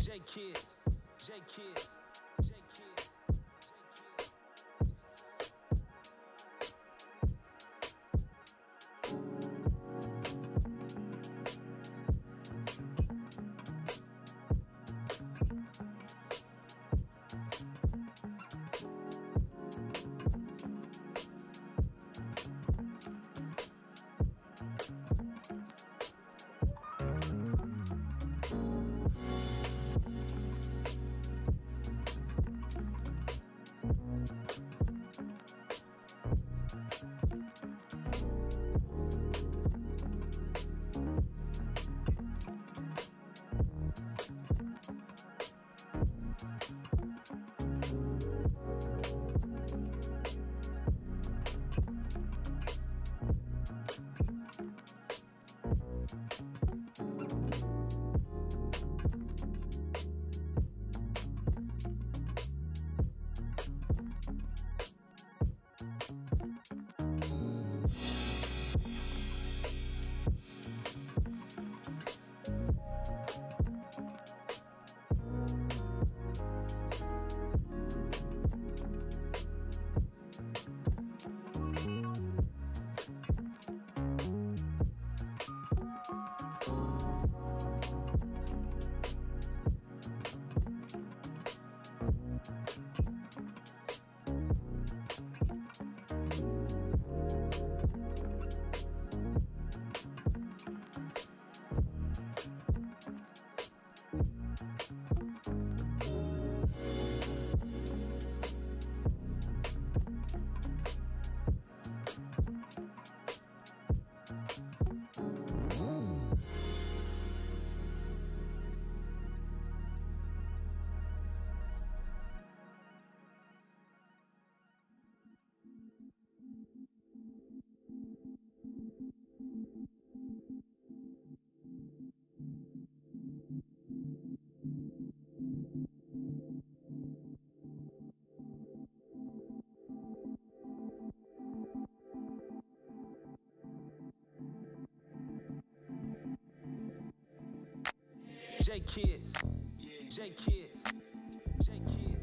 J Kids, J Kids, J Kids. J Kids, J Kids, J Kids, J Kids.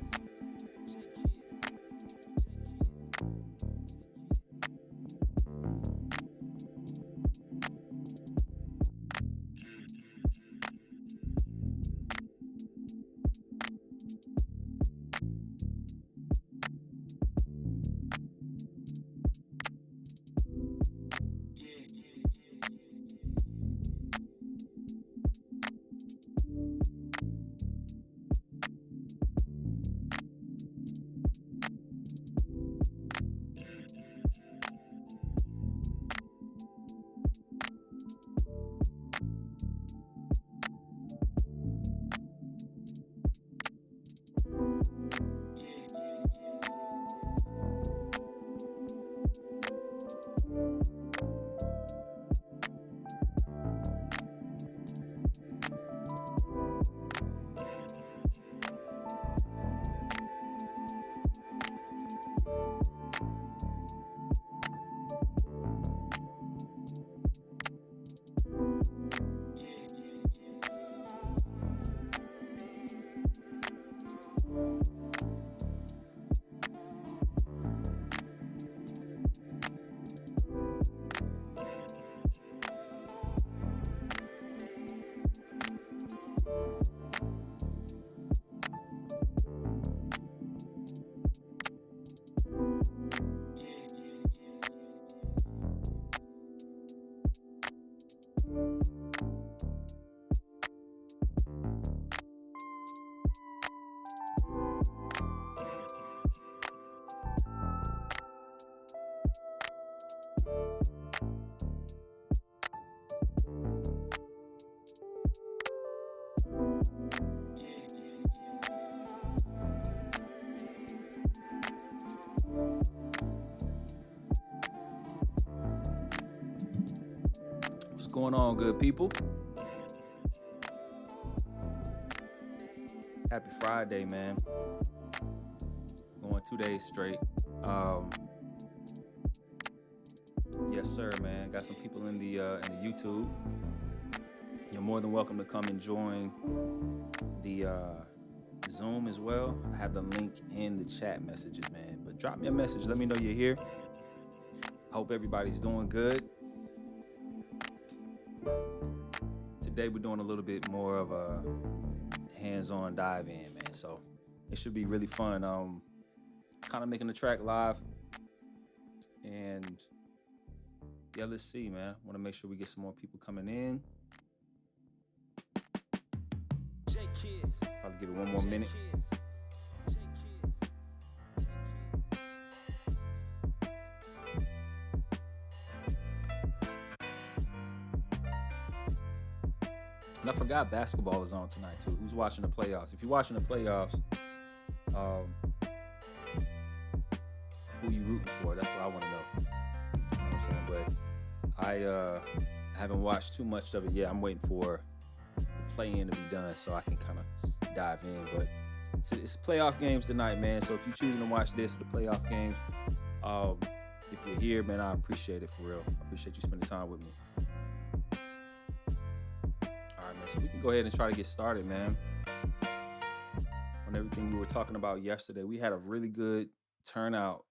going on, good people? Happy Friday, man. Going 2 days straight. Yes, sir, man. Got some people in the YouTube. You're more than welcome to come and join the Zoom as well. I have the link in the chat messages, man. But drop me a message. Let me know you're here. I hope everybody's doing good. Today we're doing a little bit more of a hands-on dive in, man. So it should be really fun. Kind of making the track live. And yeah, let's see, man. Want to make sure we get some more people coming in. Probably give it one more minute. And I forgot basketball is on tonight too. Who's watching the playoffs? If you're watching the playoffs, who you rooting for? That's what I want to know. You know what I'm saying? But I haven't watched too much of it yet. I'm waiting for the play-in to be done so I can kind of dive in. But it's playoff games tonight, man. So if you're choosing to watch this, the playoff game, if you're here, man, I appreciate it for real. I appreciate you spending time with me. All right, man. So we can go ahead and try to get started, man. On everything we were talking about yesterday, we had a really good turnout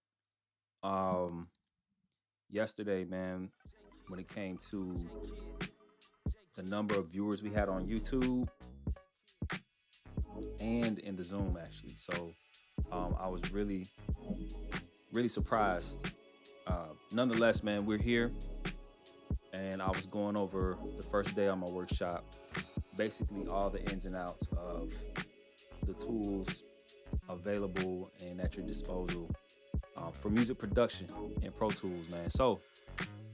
yesterday, man, when it came to the number of viewers we had on YouTube and in the Zoom, actually. So I was really surprised. Nonetheless, man, we're here, and I was going over the first day on my workshop, basically all the ins and outs of the tools available and at your disposal for music production and Pro Tools, man. So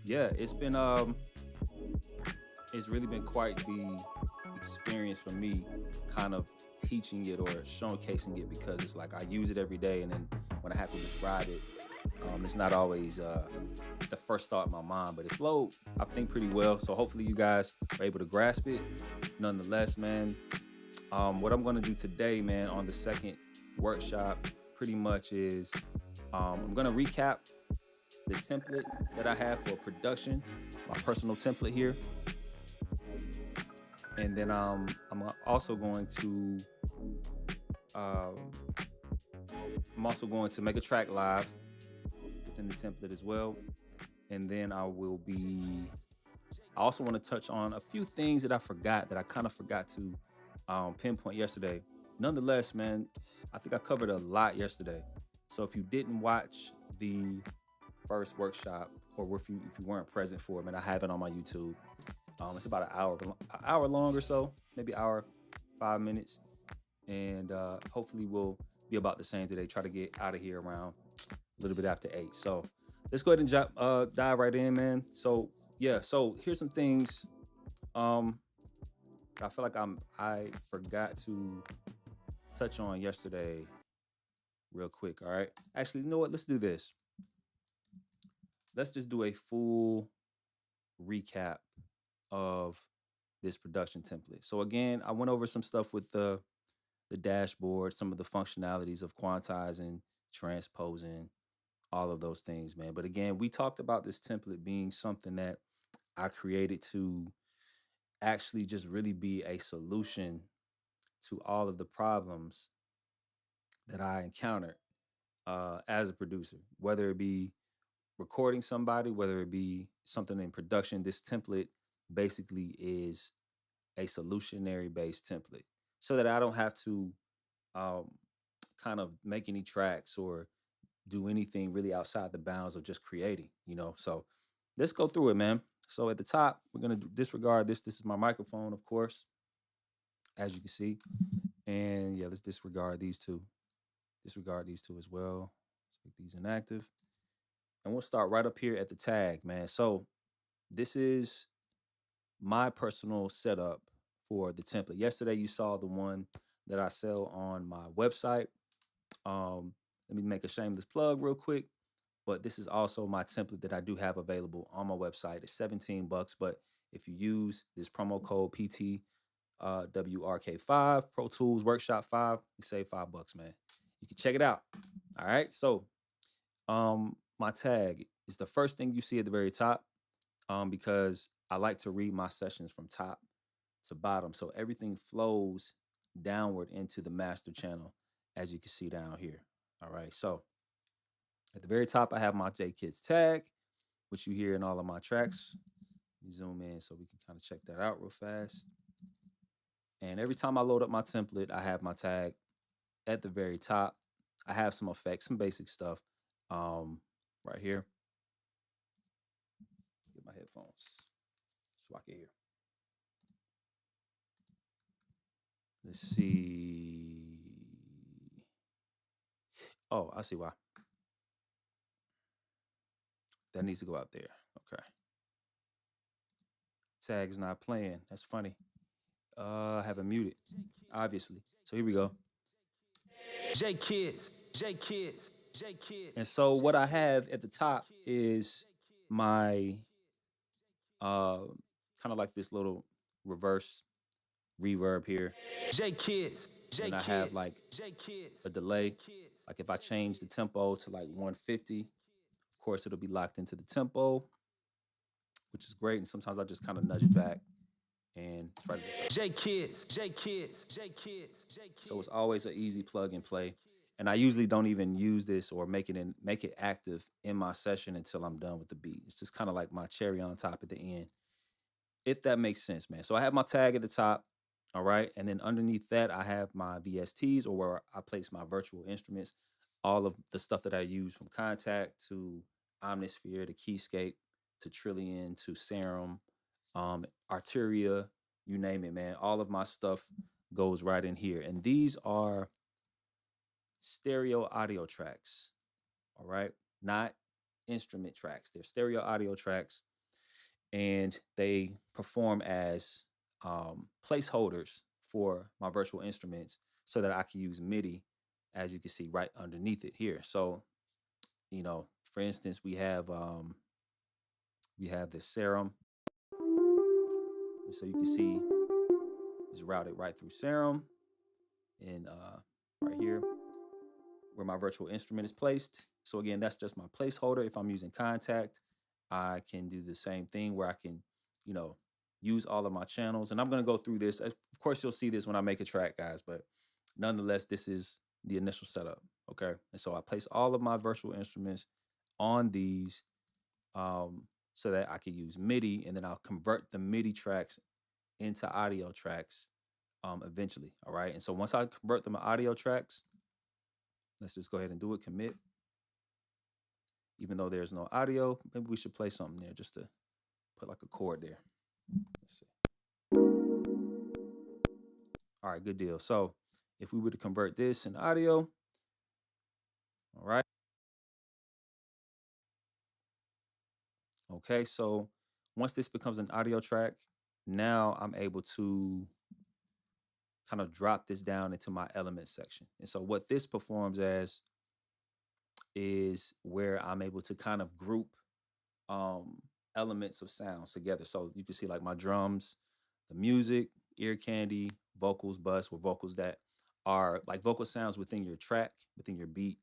yeah, it's really been quite the experience for me, kind of teaching it or showcasing it, because it's like I use it every day, and then when I have to describe it, it's not always the first thought in my mind, but it flowed, I think, pretty well. So hopefully you guys are able to grasp it. Nonetheless, man, what I'm going to do today, man, on the second workshop pretty much is I'm going to recap the template that I have for production, my personal template here. And then I'm also going to make a track live within the template as well. And then I also want to touch on a few things that I kind of forgot to pinpoint yesterday. Nonetheless, man, I think I covered a lot yesterday. So if you didn't watch the first workshop, or if you weren't present for it, man, I have it on my YouTube. It's about an hour long or so, maybe hour, 5 minutes. And hopefully we'll be about the same today. Try to get out of here around a little bit after 8. So let's go ahead and dive right in, man. So yeah, so here's some things I feel like I forgot to touch on yesterday real quick. All right. Actually, you know what? Let's do this. Let's just do a full recap of this production template. So again, I went over some stuff with the dashboard, some of the functionalities of quantizing, transposing, all of those things, man. But again, we talked about this template being something that I created to actually just really be a solution to all of the problems that I encountered as a producer, whether it be recording somebody, whether it be something in production. This template basically is a solutionary based template, so that I don't have to kind of make any tracks or do anything really outside the bounds of just creating, So let's go through it, man. So at the top, we're going to disregard this. This is my microphone, of course, as you can see. And yeah, let's disregard these two. Disregard these two as well. Let's make these inactive. And we'll start right up here at the tag, man. So this is my personal setup for the template. Yesterday, you saw the one that I sell on my website. Let me make a shameless plug real quick. But this is also my template that I do have available on my website. It's $17, but If you use this promo code PT WRK5 Pro Tools Workshop 5, you save $5, man. You can check it out. All right. So my tag is the first thing you see at the very top, because I like to read my sessions from top to bottom. So everything flows downward into the master channel, as you can see down here. All right. So at the very top, I have my J Kids tag, which you hear in all of my tracks. Let me zoom in so we can kind of check that out real fast. And every time I load up my template, I have my tag at the very top. I have some effects, some basic stuff right here. Get my headphones so I can hear. Let's see. Oh, I see why. That needs to go out there. Okay. Tag's not playing. That's funny. I have it muted, obviously. So here we go. J Kids, J Kids, J Kids. And so what I have at the top is my kind of like this little reverse reverb here. J Kids, J And I Kids, have like J Kids, a delay. Like if I change the tempo to like 150, of course it'll be locked into the tempo, which is great. And sometimes I just kind of nudge it back and try to J Kids, J Kids, J Kids, J Kids. So it's always an easy plug and play. And I usually don't even use this or make it active in my session until I'm done with the beat. It's just kind of like my cherry on top at the end, if that makes sense, man. So I have my tag at the top, all right, and then underneath that I have my VSTs, or where I place my virtual instruments, all of the stuff that I use from Contact to Omnisphere to Keyscape to Trillion to Serum, Arteria, you name it, man. All of my stuff goes right in here, and these are stereo audio tracks, all right, not instrument tracks. They're stereo audio tracks, and they perform as placeholders for my virtual instruments so that I can use MIDI, as you can see right underneath it here. So, for instance, we have this Serum, and so you can see it's routed right through Serum, and right here where my virtual instrument is placed. So again, that's just my placeholder. If I'm using Contact, I can do the same thing where I can, use all of my channels. And I'm going to go through this. Of course, you'll see this when I make a track, guys, but nonetheless, this is the initial setup. Okay. And so I place all of my virtual instruments on these so that I can use MIDI, and then I'll convert the MIDI tracks into audio tracks eventually. All right. And so once I convert them to audio tracks, let's just go ahead and do it. Commit. Even though there's no audio, maybe we should play something there just to put like a chord there. Let's see. All right, good deal. So if we were to convert this in audio, all right. Okay, so once this becomes an audio track, now I'm able to kind of drop this down into my element section. And so what this performs as is where I'm able to kind of group elements of sounds together. So you can see like my drums, the music, ear candy, vocals, bus, with vocals that are like vocal sounds within your track, within your beat.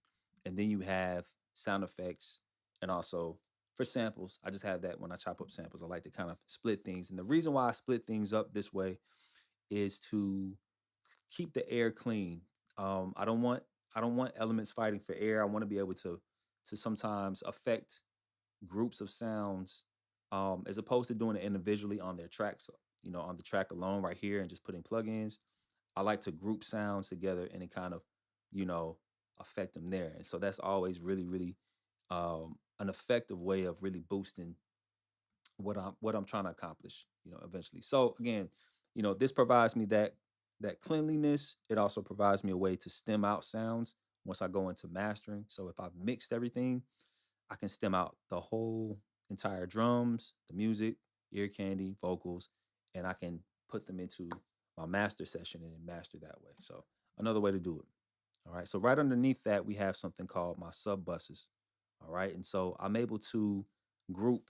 And then you have sound effects, and also for samples. I just have that when I chop up samples. I like to kind of split things. And the reason why I split things up this way is to keep the air clean. I don't want elements fighting for air. I want to be able to sometimes affect groups of sounds, as opposed to doing it individually on their tracks, on the track alone right here and just putting plugins. I like to group sounds together and then kind of, affect them there. And so that's always really, really an effective way of really boosting what I'm trying to accomplish, eventually. So again, this provides me that cleanliness. It also provides me a way to stem out sounds once I go into mastering. So if I've mixed everything, I can stem out the whole entire drums, the music, ear candy, vocals, and I can put them into my master session and then master that way. So another way to do it. All right. So right underneath that, we have something called my sub buses. All right. And so I'm able to group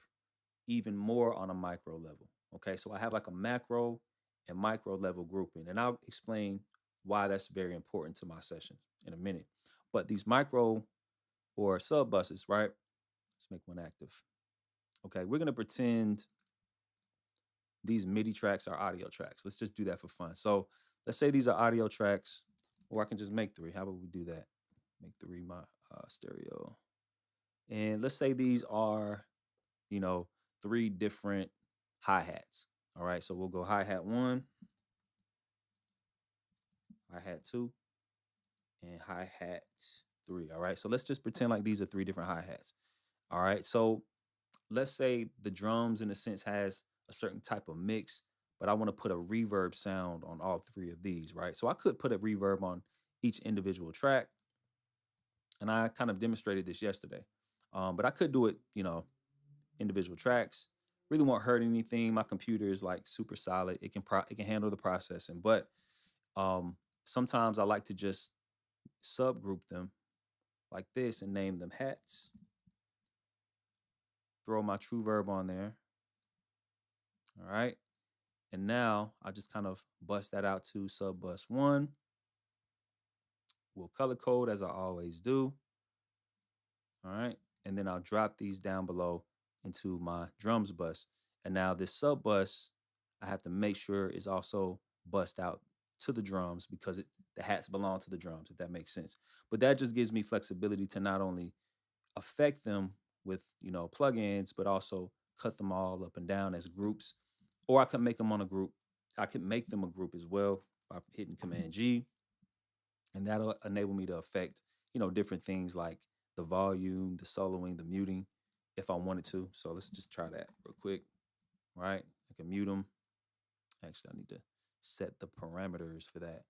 even more on a micro level. Okay, so I have like a macro and micro level grouping, and I'll explain why that's very important to my session in a minute. But these micro or sub buses, right? Let's make one active. Okay, we're gonna pretend these MIDI tracks are audio tracks. Let's just do that for fun. So let's say these are audio tracks, or I can just make three. How about we do that? Make three my stereo. And let's say these are, you know, three different hi-hats. All right, so we'll go hi-hat one, hi-hat two, and hi-hat three. All right, so let's just pretend like these are three different hi-hats. All right, so let's say the drums in a sense has a certain type of mix, but I want to put a reverb sound on all three of these, right? So I could put a reverb on each individual track, and I kind of demonstrated this yesterday. But I could do it, individual tracks. Really won't hurt anything. My computer is like super solid. It can handle the processing, but um, sometimes I like to just subgroup them like this and name them hats. Throw my true verb on there. All right. And now I just kind of bust that out to sub bus one. We'll color code as I always do. All right. And then I'll drop these down below into my drums bus. And now this sub bus, I have to make sure is also bust out to the drums because the hats belong to the drums, if that makes sense. But that just gives me flexibility to not only affect them with, plugins, but also cut them all up and down as groups. Or I could make them on a group. I could make them a group as well by hitting Command G, and that'll enable me to affect, different things like the volume, the soloing, the muting, if I wanted to. So let's just try that real quick. Right, I can mute them. Actually, I need to set the parameters for that.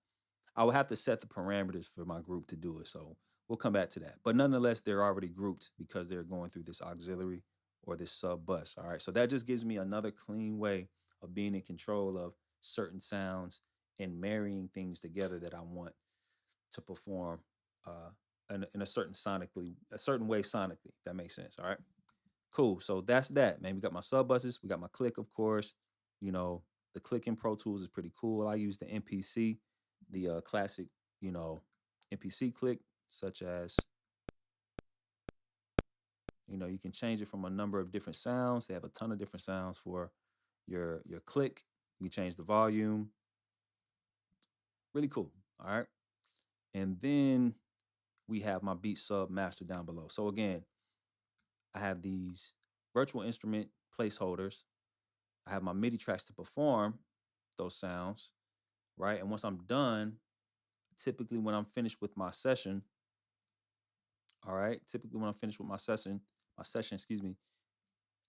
I would have to set the parameters for my group to do it. So we'll come back to that. But nonetheless, they're already grouped because they're going through this auxiliary or this sub bus. All right. So that just gives me another clean way of being in control of certain sounds and marrying things together that I want to perform in a certain way sonically. If that makes sense. All right. Cool. So that's that, man. We got my sub buses. We got my click, of course. You know, the click in Pro Tools is pretty cool. I use the MPC, the classic, you know, MPC click, such as, you can change it from a number of different sounds. They have a ton of different sounds for your click. You can change the volume. Really cool. All right. And then we have my beat sub master down below. So again, I have these virtual instrument placeholders. I have my MIDI tracks to perform those sounds, right? And once I'm done, typically when I'm finished with my session, all right, typically when I'm finished with my session, excuse me,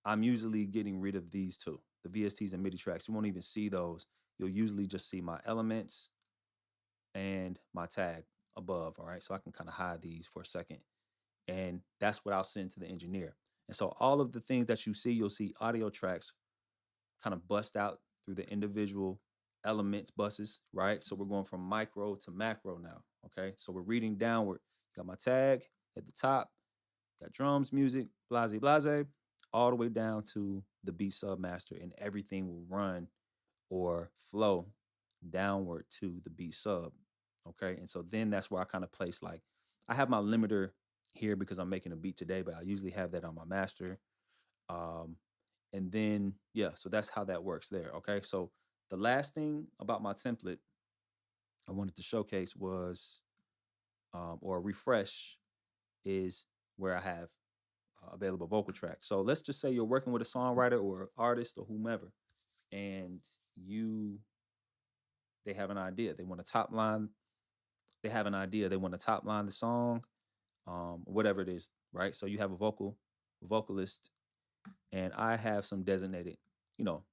I'm usually getting rid of these two, the VSTs and MIDI tracks. You won't even see those. You'll usually just see my elements and my tag above, all right? So I can kind of hide these for a second. And that's what I'll send to the engineer. And so all of the things that you see, you'll see audio tracks kind of bust out through the individual elements buses, right? So we're going from micro to macro now, okay? So we're reading downward. Got my tag at the top, got drums, music, blase, blase, all the way down to the beat sub master, and everything will run or flow downward to the beat sub, okay? And so then that's where I kind of place like, I have my limiter here because I'm making a beat today, but I usually have that on my master. Um, and then, yeah, so that's how that works there. Okay. So the last thing about my template I wanted to showcase was, or refresh, is where I have available vocal tracks. So let's just say you're working with a songwriter or artist or whomever, and they have an idea. They want to top line. They have an idea. They want to top line the song, whatever it is, right? So you have a vocalist, and I have some designated, you know,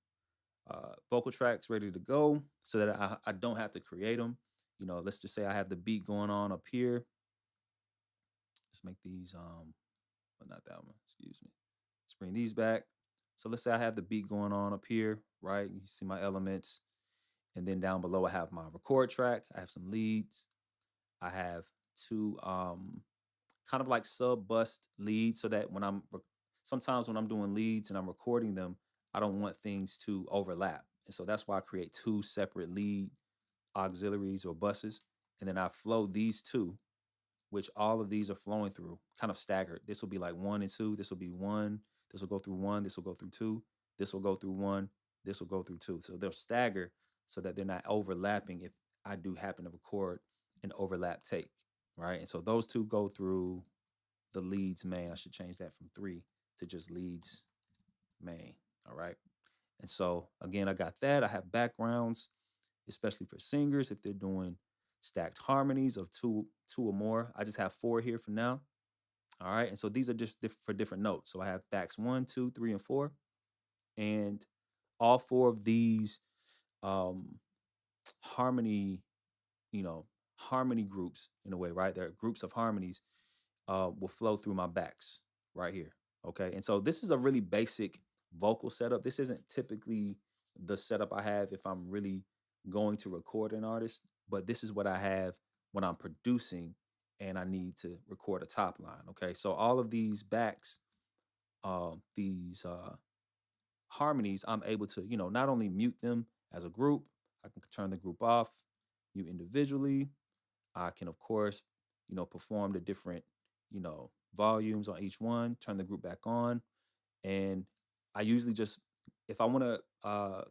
vocal tracks ready to go so that I don't have to create them. Let's just say I have the beat going on up here. Let's make these, but not that one, excuse me. Let's bring these back. So let's say I have the beat going on up here, right? You see my elements. And then down below, I have my record track. I have some leads. I have two kind of like sub bust leads so that sometimes when I'm doing leads and I'm recording them, I don't want things to overlap. And so that's why I create two separate lead auxiliaries or buses. And then I flow these two, which all of these are flowing through, kind of staggered. This will be like one and two. This will be one. This will go through one. This will go through two. This will go through one. This will go through two. So they'll stagger so that they're not overlapping if I do happen to record an overlap take, right? And so those two go through the leads main. I should change that from three to just leads main, all right? And so again, I got that. I have backgrounds, especially for singers if they're doing stacked harmonies of two or more. I just have four here for now. All right. And so these are just for different notes. So I have backs 1, 2, 3, and 4. And all four of these um harmony, harmony groups in a way, right? They're groups of harmonies will flow through my backs right here. Okay. And so this is a really basic vocal setup. This isn't typically the setup I have if I'm really going to record an artist, but this is what I have when I'm producing and I need to record a top line. Okay. So all of these backs, these harmonies, I'm able to, not only mute them as a group, I can turn the group off, mute individually. I can, of course, perform the different, volumes on each one, turn the group back on. And I usually just, if I want to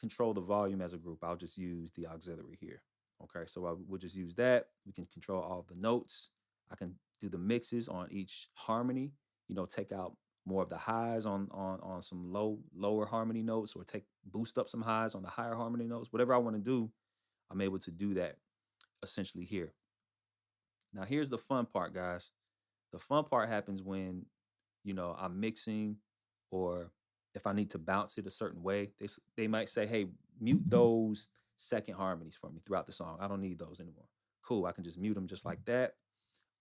control the volume as a group, I'll just use the auxiliary here. Okay, so we'll just use that. We can control all the notes. I can do the mixes on each harmony, take out more of the highs on some lower harmony notes, or boost up some highs on the higher harmony notes. Whatever I want to do, I'm able to do that essentially here. Now, here's the fun part, guys. The fun part happens when, I'm mixing, or if I need to bounce it a certain way. They might say, hey, mute those second harmonies for me throughout the song. I don't need those anymore. Cool. I can just mute them just like that.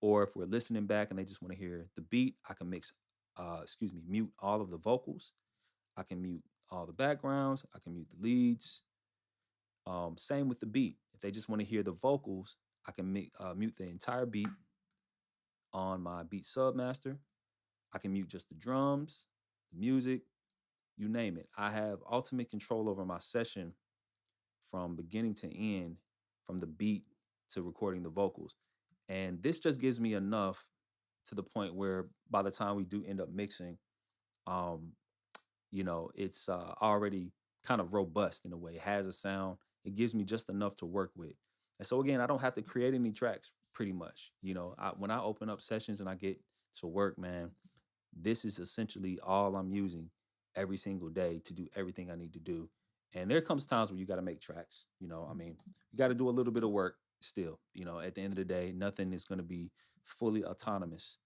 Or if we're listening back and they just want to hear the beat, I can mute all of the vocals. I can mute all the backgrounds. I can mute the leads. Same with the beat. If they just want to hear the vocals, I can mute the entire beat on my beat submaster. I can mute just the drums, the music, you name it. I have ultimate control over my session from beginning to end, from the beat to recording the vocals. And this just gives me enough to the point where by the time we do end up mixing, um, it's already kind of robust in a way. It has a sound. It gives me just enough to work with. And so again, I don't have to create any tracks pretty much. When I open up sessions and I get to work, man, this is essentially all I'm using every single day to do everything I need to do. And there comes times where you got to make tracks. You got to do a little bit of work still. At the end of the day, nothing is going to be fully autonomous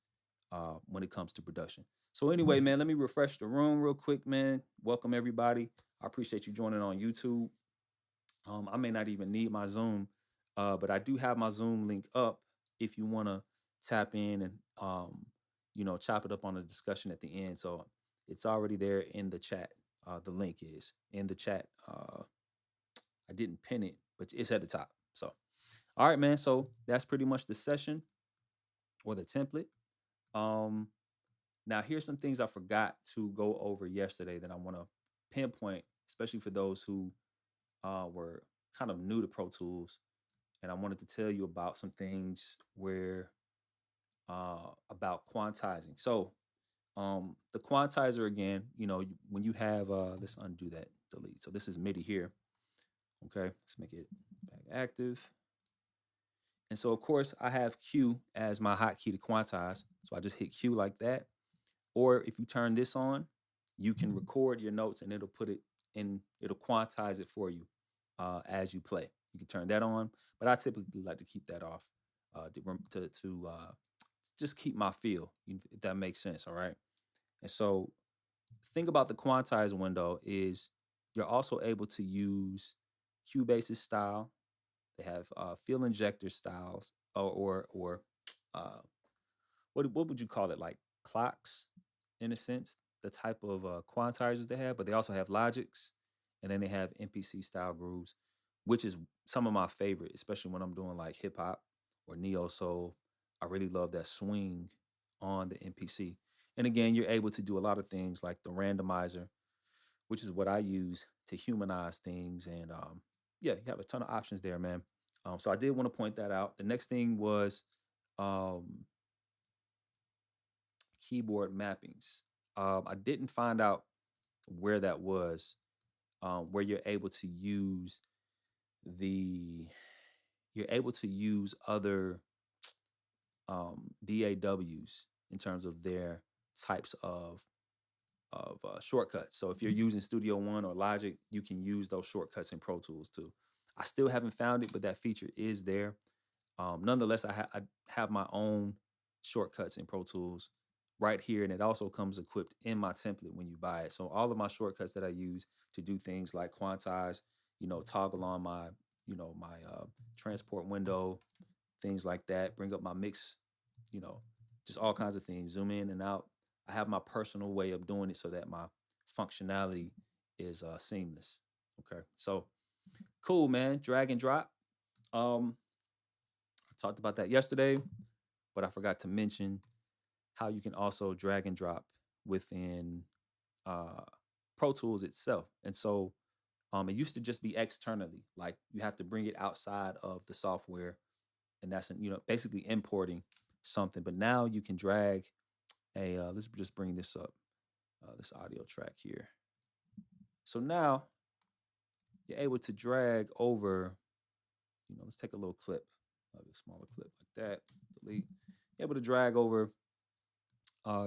when it comes to production. So anyway, man, let me refresh the room real quick, man. Welcome everybody. I appreciate you joining on YouTube. I may not even need my Zoom, but I do have my Zoom link up if you want to tap in and chop it up on the discussion at the end. So it's already there in the chat. The link is in the chat. I didn't pin it, but it's at the top. So, all right, man. So that's pretty much the session or the template. Now here's some things I forgot to go over yesterday that I want to pinpoint, especially for those who were kind of new to Pro Tools, and I wanted to tell you about some things where about quantizing. So the quantizer again, when you have let's undo that delete. So this is MIDI here. Okay, let's make it back active. And so of course I have Q as my hotkey to quantize. So I just hit Q like that. Or if you turn this on, you can record your notes and it'll put it in, it'll quantize it for you as you play. You can turn that on, but I typically like to keep that off to just keep my feel, if that makes sense. All right. And so think about the quantizer window is you're also able to use Cubase's style. They have field injector styles or what would you call it, like clocks in a sense, the type of quantizers they have, but they also have Logics, and then they have MPC style grooves, which is some of my favorite, especially when I'm doing like hip hop or neo soul. I really love that swing on the MPC. And again, you're able to do a lot of things like the randomizer. which is what I use to humanize things. And yeah, you have a ton of options there, man. So I did want to point that out. The next thing was um, keyboard mappings. I didn't find out where that was, where the you're able to use other DAWs in terms of their types of shortcuts. So if you're using Studio One or Logic, you can use those shortcuts in Pro Tools too. I still haven't found it, but that feature is there. Nonetheless, I have my own shortcuts in Pro Tools right here, and it also comes equipped in my template when you buy it. So all of my shortcuts that I use to do things like quantize, toggle on my transport window, things like that, bring up my mix, you know, just all kinds of things, zoom in and out. I have my personal way of doing it so that my functionality is seamless. Okay, so cool, man. Drag and drop. I talked about that yesterday, but I forgot to mention how you can also drag and drop within uh, Pro Tools itself. And so it used to just be externally, like you have to bring it outside of the software, and that's basically importing something. But now you can drag a let's just bring this up, this audio track here. So now you're able to drag over, let's take a little clip, like a smaller clip like that, delete. You're able to drag over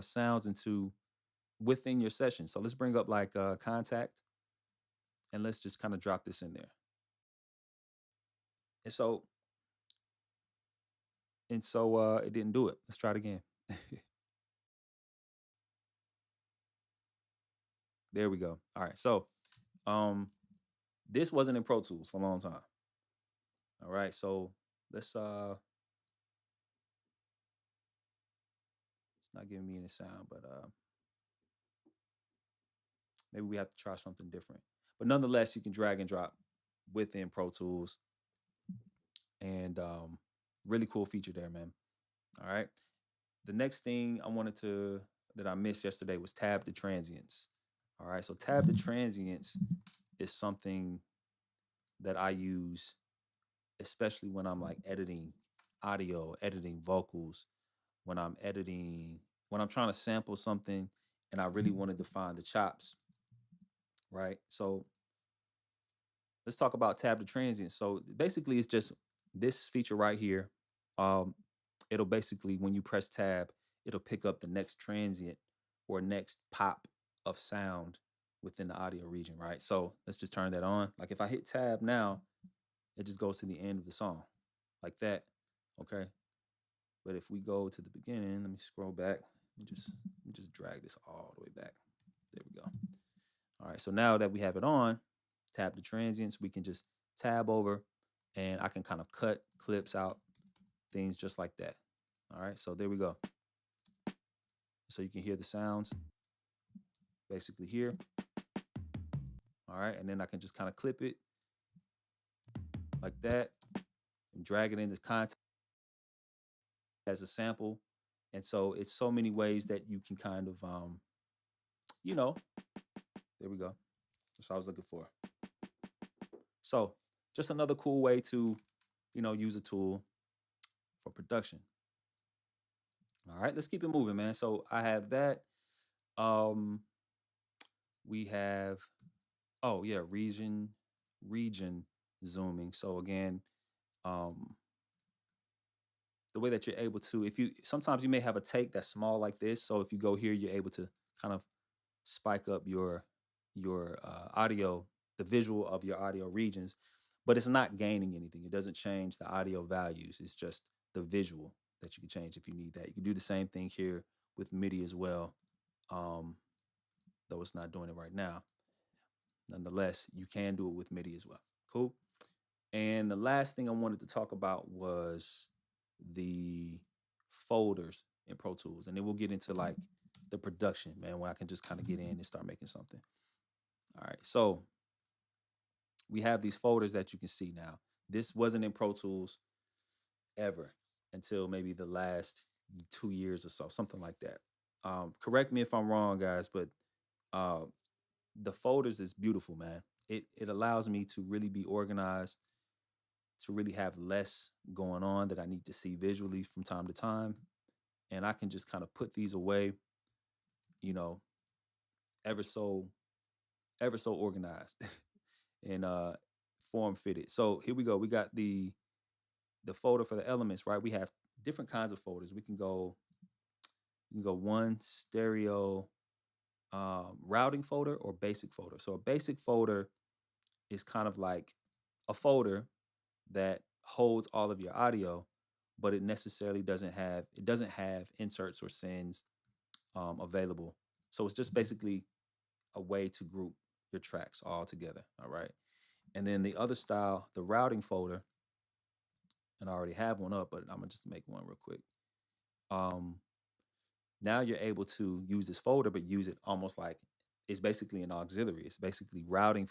sounds into within your session. So let's bring up like contact, and let's just kind of drop this in there. And so it didn't do it. Let's try it again. There we go. All right. So um this wasn't in Pro Tools for a long time. All right. So let's it's not giving me any sound, but maybe we have to try something different. But nonetheless, you can drag and drop within Pro Tools, and really cool feature there, man. All right. The next thing that I missed yesterday was tab to transients. All right. So tab to transients is something that I use, especially when I'm like editing audio, editing vocals, when I'm editing, when I'm trying to sample something and I really want to define the chops, right? So let's talk about tab to transient. So basically, it's just this feature right here. Um, it'll basically, when you press tab, it'll pick up the next transient or next pop of sound within the audio region, right? So let's just turn that on. Like if I hit tab now, it just goes to the end of the song, like that. Okay. But if we go to the beginning, let me scroll back. Let me just drag this all the way back. There we go. All right. So now that we have it on, tab to transients, we can just tab over, and I can kind of cut clips out, things just like that. All right. So there we go. So you can hear the sounds basically here. All right. And then I can just kind of clip it like that and drag it into content as a sample. And so it's so many ways that you can kind of, you know, there we go. That's what I was looking for. So just another cool way to, use a tool for production. All right, let's keep it moving, man. So I have that. Um, we have, oh yeah, region zooming. So again, um, the way that you're able to, if you sometimes you may have a take that's small like this. So if you go here, you're able to kind of spike up your audio, the visual of your audio regions, but it's not gaining anything. It doesn't change the audio values. It's just the visual that you can change if you need that. You can do the same thing here with MIDI as well, um, though it's not doing it right now. Nonetheless, you can do it with MIDI as well. Cool. And the last thing I wanted to talk about was the folders in Pro Tools, and then we'll get into like the production, man, where I can just kind of get in and start making something. All right, so we have these folders that you can see now. This wasn't in Pro Tools ever until maybe the last 2 years or so, something like that. Correct me if I'm wrong, guys, but uh, the folders is beautiful, man. It allows me to really be organized, to really have less going on that I need to see visually from time to time, and I can just kind of put these away, you know, ever so ever so organized and form fitted. So here we go. We got the folder for the elements, right? We have different kinds of folders. We can go you can go one stereo routing folder or basic folder. So a basic folder is kind of like a folder that holds all of your audio, but it doesn't have inserts or sends available. So it's just basically a way to group your tracks all together. All right. And then the other style, the routing folder, and I already have one up, but I'm gonna just make one real quick. Um, Now you're able to use this folder, but use it almost like it's basically an auxiliary. It's basically routing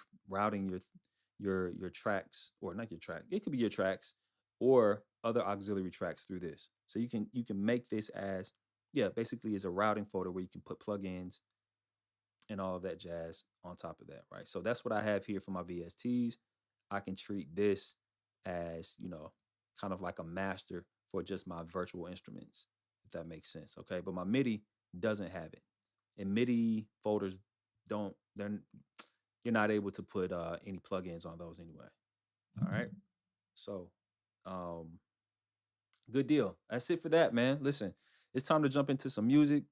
your tracks, or not your track. It could be your tracks or other auxiliary tracks through this. So you can make this as, yeah, basically as a routing folder where you can put plugins and all of that jazz on top of that, right? So that's what I have here for my VSTs. I can treat this as, kind of like a master for just my virtual instruments, if that makes sense. Okay. But my MIDI doesn't have it. And MIDI folders don't, they're, you're not able to put any plugins on those anyway. All right. So, um, good deal. That's it for that, man. Listen, it's time to jump into some music.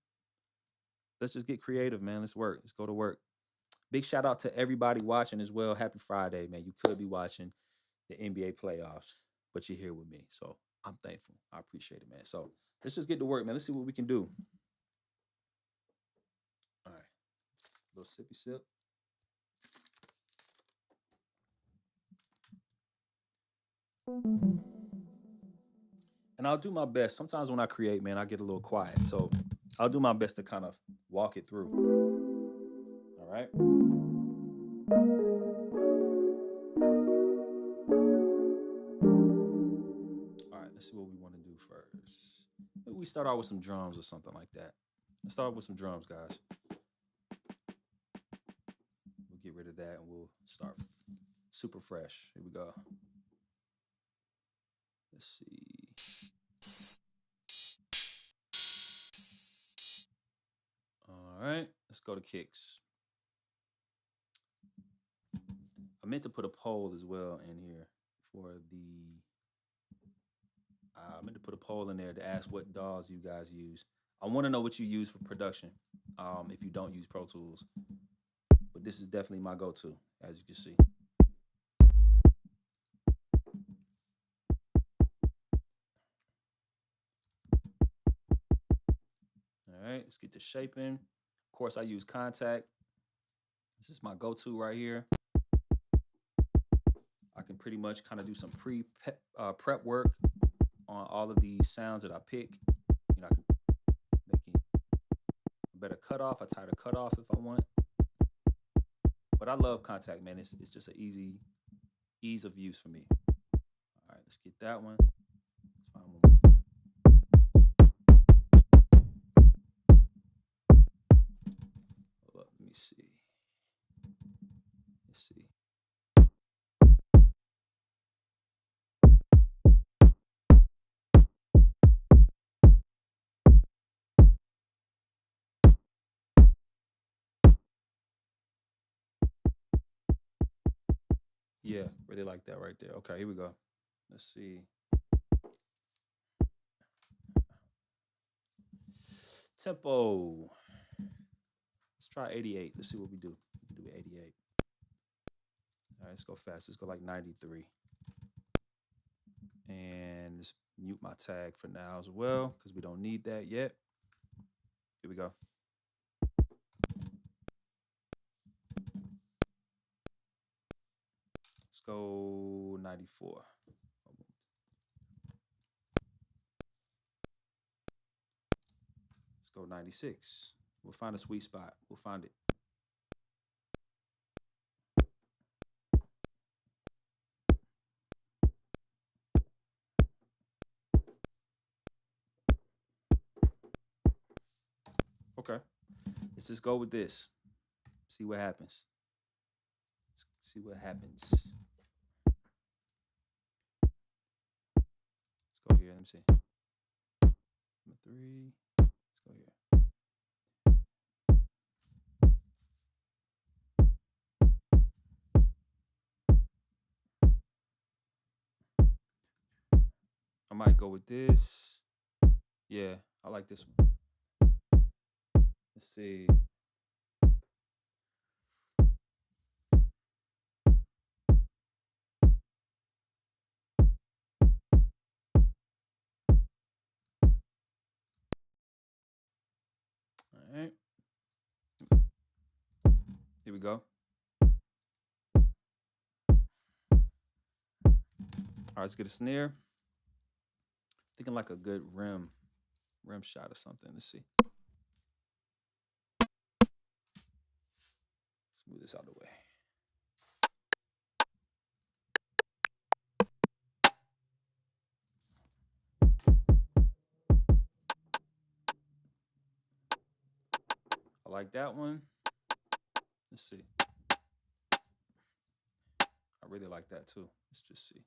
Let's just get creative, man. Let's work. Let's go to work. Big shout out to everybody watching as well. Happy Friday, man. You could be watching the NBA playoffs, but you're here with me. So I'm thankful. I appreciate it, man. So let's just get to work, man. Let's see what we can do. All right. A little sippy sip. And I'll do my best. Sometimes when I create, man, I get a little quiet. So I'll do my best to kind of walk it through. All right. All right. Let's see what we want to do first. Maybe we start out with some drums or something like that. Let's start with some drums, guys. We'll get rid of that and we'll start super fresh. Here we go. Let's see. All right, let's go to kicks. I meant to put a poll as well in here for the. I meant to put a poll in there to ask what DAWs you guys use. I want to know what you use for production. If you don't use Pro Tools, but this is definitely my go-to, as you can see. All right, let's get to shaping. Of course, I use Kontakt. This is my go-to right here. I can pretty much kind of do some prep work on all of these sounds that I pick. I can make it a better cutoff, a tighter cutoff if I want. But I love Kontakt, man. It's just an ease of use for me. All right, let's get that one. Let's find one more. Hold up, let me see. Let's see. Yeah, really like that right there. Okay, here we go. Let's see. Tempo. Let's try 88. Let's see what we do. We can do 88. All right, let's go fast. Let's go like 93. And let's mute my tag for now as well, because we don't need that yet. Here we go. Let's go 94. Let's go 96. We'll find a sweet spot. We'll find it. Okay. Let's just go with this. See what happens. Let's see what happens. Let's go here. Let me see. Number 3. Let's go here. I might go with this. Yeah, I like this one. Let's see. All right. Here we go. All right, let's get a snare. Thinking like a good rim shot or something. Let's see. Let's move this out of the way. I like that one. Let's see. I really like that too. Let's just see.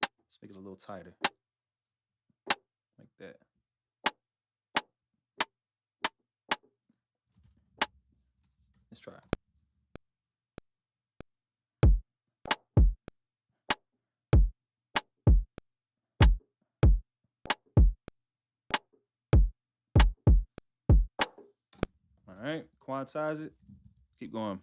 Let's make it a little tighter. Like that. Let's try. All right, quantize it. Keep going.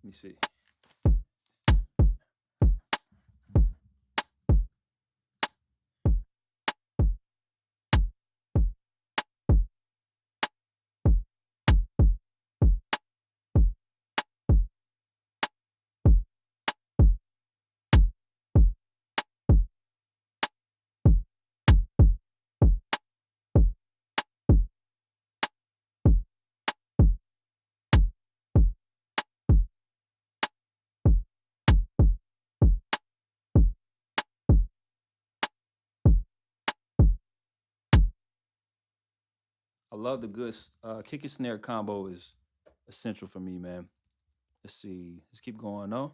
Let me see. I love the good kick and snare combo is essential for me, man. Let's see. Let's keep going, though.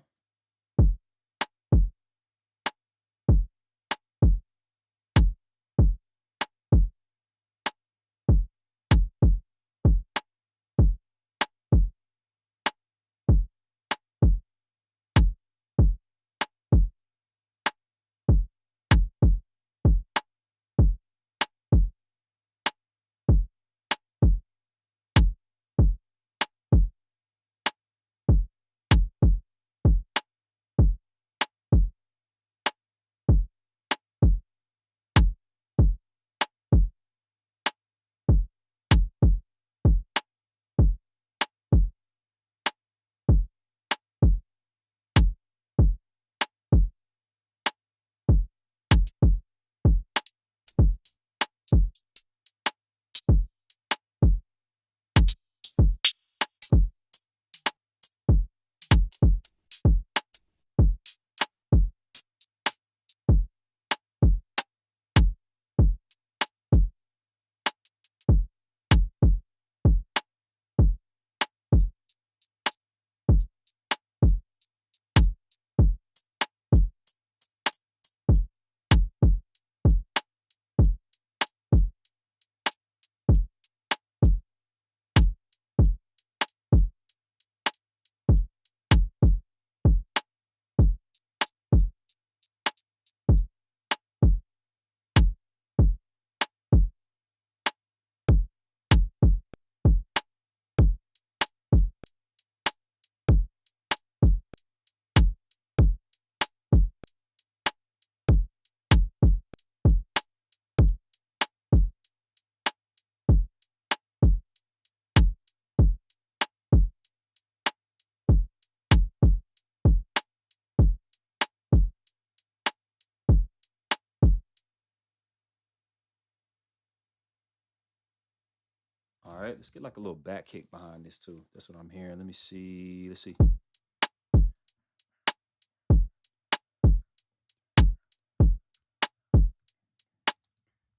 right, let's get like a little back kick behind this too. That's what I'm hearing. Let me see. Let's see.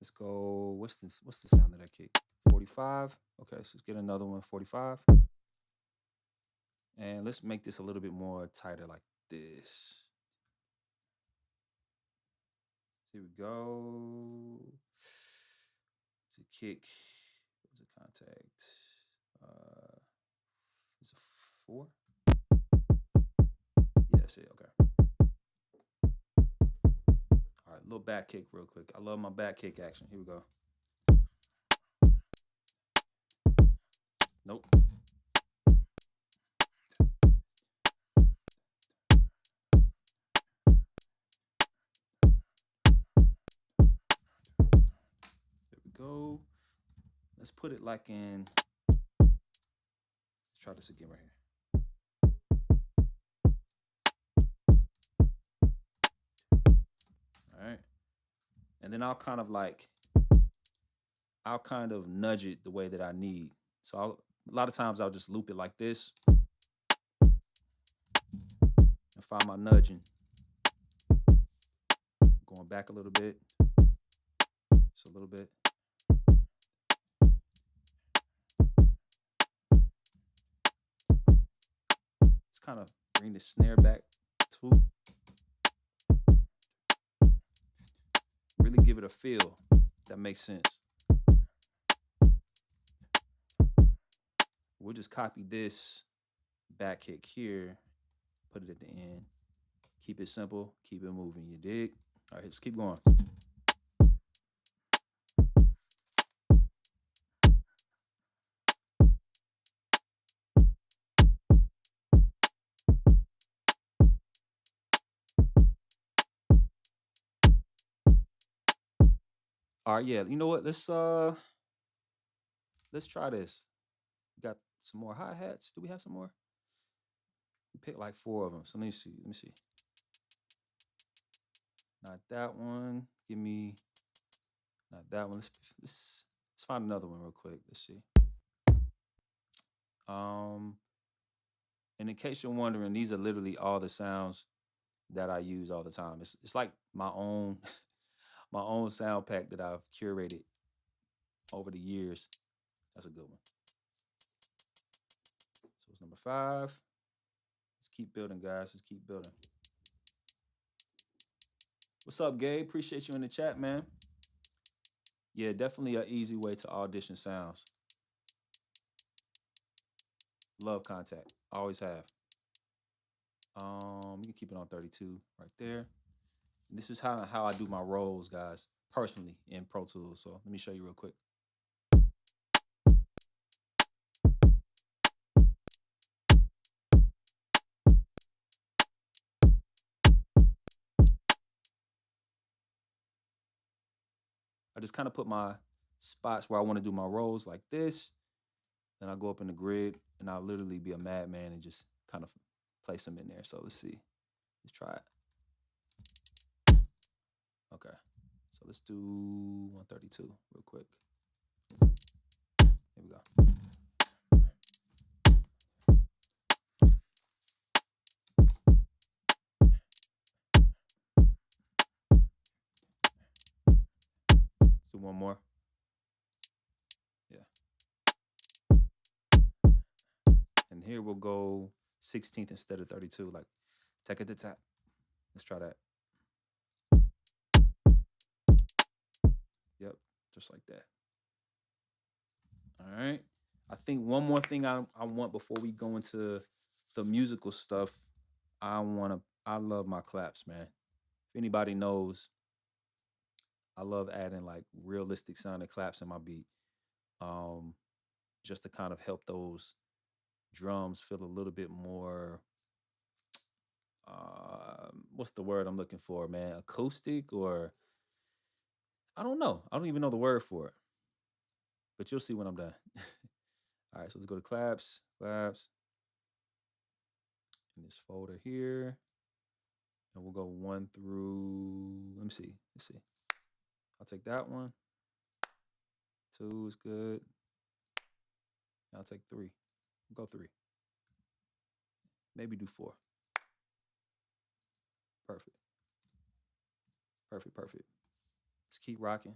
Let's go. What's this? What's the sound of that kick? 45. Okay, so let's get another one. 45. And let's make this a little bit more tighter like this. Here we go. It's a kick. What's a contact? It's a 4. Yeah, that's it. Okay. All right, little back kick real quick. I love my back kick action. Here we go. Nope. There we go. Let's put it like in. Let's try this again right here. All right. And then I'll kind of nudge it the way that I need. So a lot of times I'll just loop it like this and find my nudging. Going back a little bit. Just a little bit. Just kind of bring the snare back too. Really give it a feel. That makes sense. We'll just copy this back kick here, put it at the end. Keep it simple, keep it moving. You dig? All right, let's keep going. All right, yeah. You know what? Let's try this. We got some more hi-hats. Do we have some more? We picked like 4 of them. So let me see. Let me see. Not that one. Give me not that one. Let's find another one real quick. Let's see. And in case you're wondering, these are literally all the sounds that I use all the time. It's like my own my own sound pack that I've curated over the years. That's a good one. So it's number 5. Let's keep building, guys. Let's keep building. What's up, Gabe? Appreciate you in the chat, man. Yeah, definitely an easy way to audition sounds. Love Contact. Always have. You can keep it on 32 right there. And this is how I do my rolls, guys, personally in Pro Tools. So let me show you real quick. I just kind of put my spots where I want to do my rolls like this. Then I go up in the grid and I'll literally be a madman and just kind of place them in there. So let's see. Let's try it. Okay. So let's do 132 real quick. Here we go. Let's do one more. Yeah. And here we'll go 16th instead of 32, like take it to tap. Let's try that. Yep, just like that. All right. I think one more thing I want before we go into the musical stuff, I love my claps, man. If anybody knows, I love adding like realistic sounding claps in my beat. Um, just to kind of help those drums feel a little bit more what's the word I'm looking for, man? Acoustic, or I don't know. I don't even know the word for it. But you'll see when I'm done. All right, so let's go to claps, in this folder here. And we'll go 1 through, let me see. Let's see. I'll take that one. 2 is good. I'll take 3. Go 3. Maybe do 4. Perfect. Perfect. Perfect. Let's keep rocking.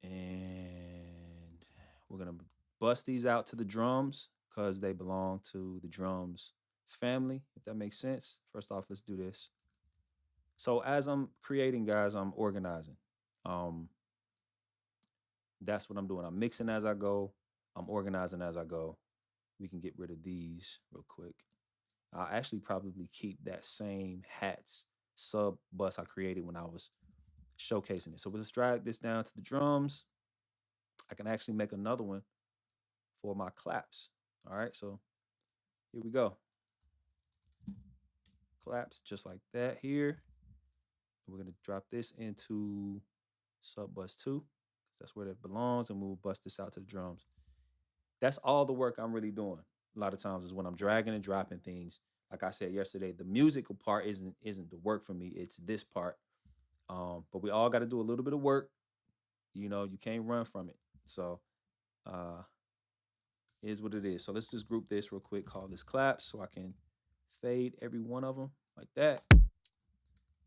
And we're going to bust these out to the drums because they belong to the drums family, if that makes sense. First off, let's do this. So as I'm creating, guys, I'm organizing. Um, that's what I'm doing. I'm mixing as I go. I'm organizing as I go. We can get rid of these real quick. I'll actually probably keep that same hats sub bus I created when I was showcasing it. So let's drag this down to the drums. I can actually make another one for my claps. All right, so here we go. Claps just like that here. We're gonna drop this into sub bus 2 because that's where it belongs, and we'll bust this out to the drums. That's all the work I'm really doing. A lot of times is when I'm dragging and dropping things. Like I said yesterday, the musical part isn't the work for me. It's this part. But we all got to do a little bit of work. You know, you can't run from it. So, uh, is what it is. So let's just group this real quick. Call this claps so I can fade every one of them like that.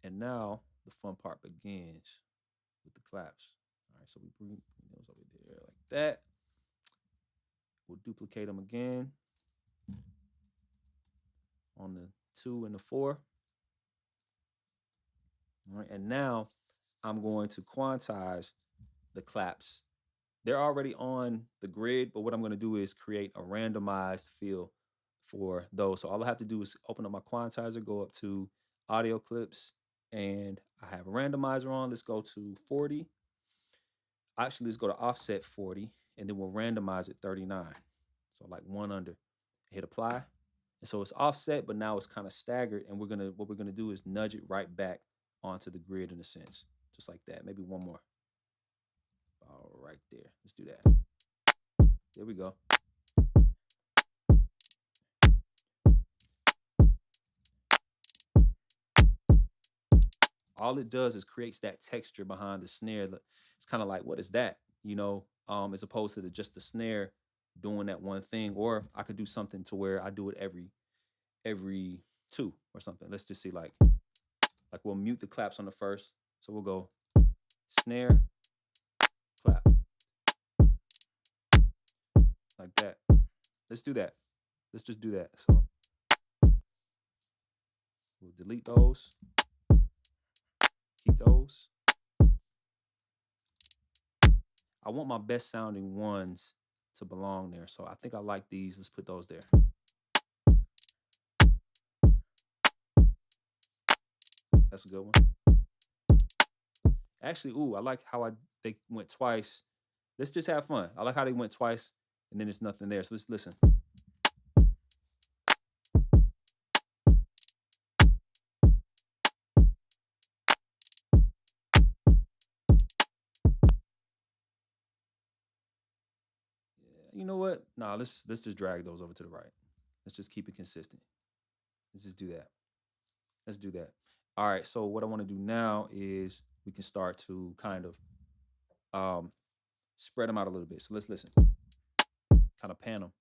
And now the fun part begins with the claps. All right, so we bring those over there like that. We'll duplicate them again on the 2 and the 4. All right, and now I'm going to quantize the claps. They're already on the grid, but what I'm going to do is create a randomized field for those. So all I have to do is open up my quantizer, go up to audio clips, and I have a randomizer on. Let's go to 40. Actually, let's go to offset 40, and then we'll randomize it 39. So like one under. Hit apply. And so it's offset, but now it's kind of staggered. And what we're gonna do is nudge it right back onto the grid in a sense. Just like that. Maybe one more. All right there. Let's do that. There we go. All it does is creates that texture behind the snare. It's kind of like, what is that? You know, as opposed to just the snare doing that one thing. Or I could do something to where I do it every 2 or something. Let's just see, like we'll mute the claps on the first. So we'll go snare, clap, like that. Let's do that. Let's just do that. So we'll delete those, keep those. I want my best sounding ones to belong there. So I think I like these. Let's put those there. That's a good one. Actually, I like how they went twice. Let's just have fun. I like how they went twice and then there's nothing there. So let's listen. You know what? Nah, let's just drag those over to the right. Let's just keep it consistent. Let's just do that. Let's do that. All right. So what I want to do now is we can start to kind of spread them out a little bit. So let's listen. Kind of pan them.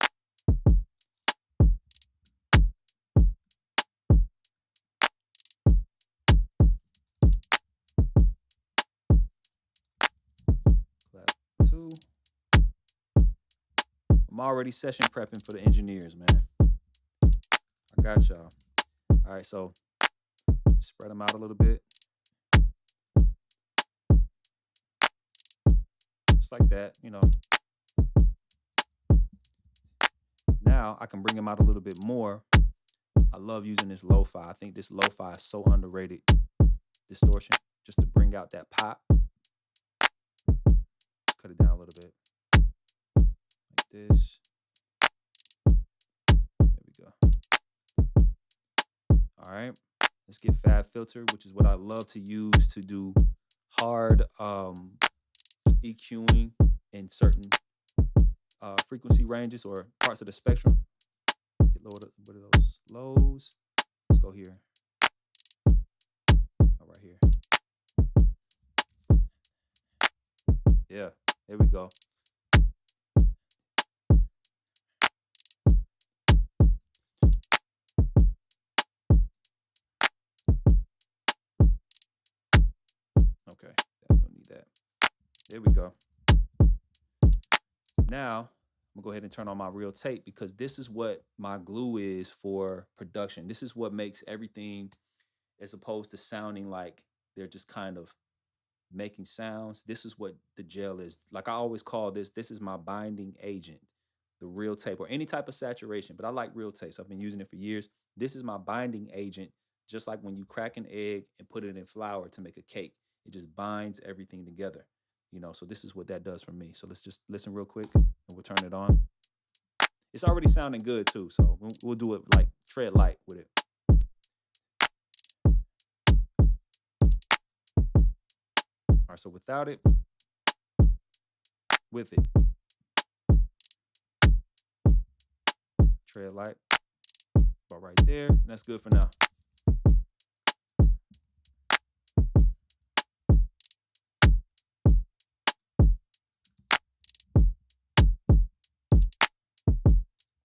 Clap 2. I'm already session prepping for the engineers, man. I got y'all. All right, so spread them out a little bit. Just like that, you know. Now I can bring them out a little bit more. I love using this lo-fi. I think this lo-fi is so underrated. Distortion, just to bring out that pop. Cut it down a little bit. Like this. There we go. All right. Let's get FabFilter, which is what I love to use to do hard EQing in certain frequency ranges or parts of the spectrum. Get lower what are those lows? Let's go here. All right here. Yeah, there we go. There we go. Now, I'm gonna go ahead and turn on my real tape because this is what my glue is for production. This is what makes everything, as opposed to sounding like they're just kind of making sounds. This is what the gel is. Like I always call this is my binding agent, the real tape or any type of saturation, but I like real tapes. I've been using it for years. This is my binding agent, just like when you crack an egg and put it in flour to make a cake. It just binds everything together, so this is what that does for me. So let's just listen real quick and we'll turn it on. It's already sounding good too, so we'll do it like tread light with it. All right, so without it, with it. Tread light, about right there, and that's good for now.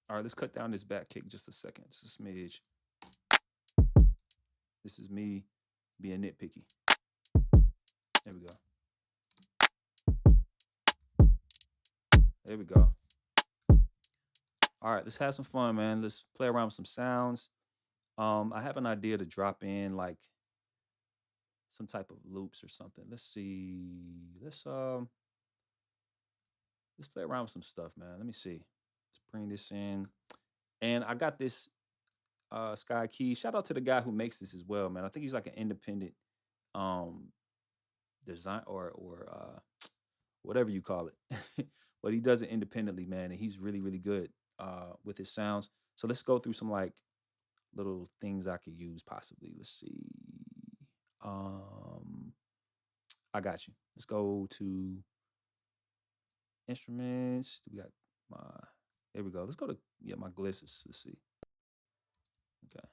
All right, let's cut down this back kick just a second, just a smidge. This is me being nitpicky. There we go. There we go. All right, let's have some fun, man. Let's play around with some sounds. I have an idea to drop in like some type of loops or something. Let's see. Let's play around with some stuff, man. Let me see. Let's bring this in. And I got this Sky Key. Shout out to the guy who makes this as well, man. I think he's like an independent design or whatever you call it. But he does it independently, man, and he's really, really good with his sounds. So let's go through some like little things I could use possibly. Let's see. I got you. Let's go to instruments. We got there we go. Let's go to my glisses. Let's see. Okay.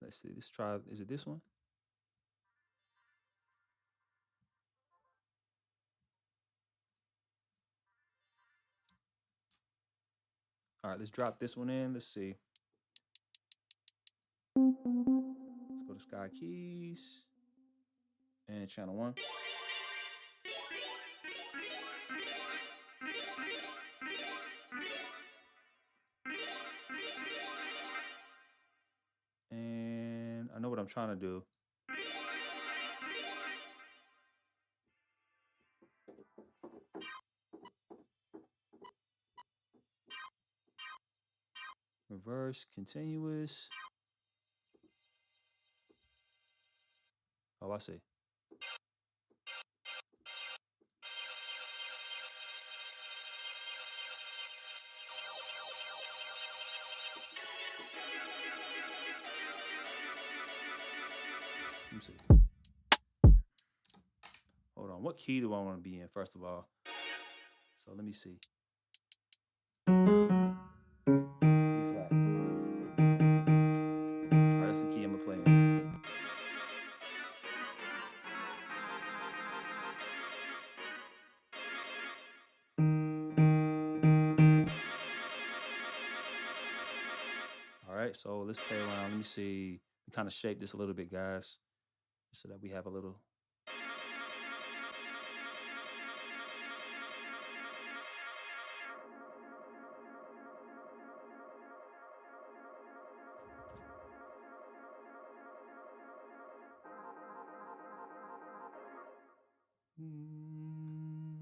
Let's see. Let's try. Is it this one? All right, let's drop this one in. Let's see. Let's go to Sky Keys and channel 1. And I know what I'm trying to do. Reverse, continuous. Oh, I see. Let me see. Hold on. What key do I want to be in, first of all? So let me see. E flat. All right, that's the key I'm going to play in. All right, so let's play around. Let me see. We kind of shape this a little bit, guys, so that we have a little.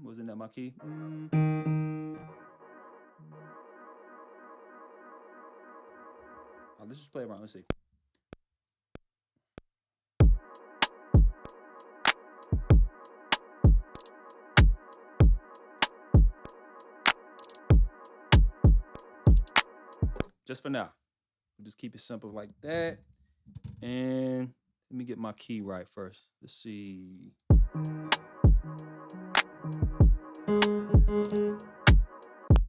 Wasn't that my key? Let's just play around. Let's see. Just for now. We'll just keep it simple like that. And let me get my key right first. Let's see.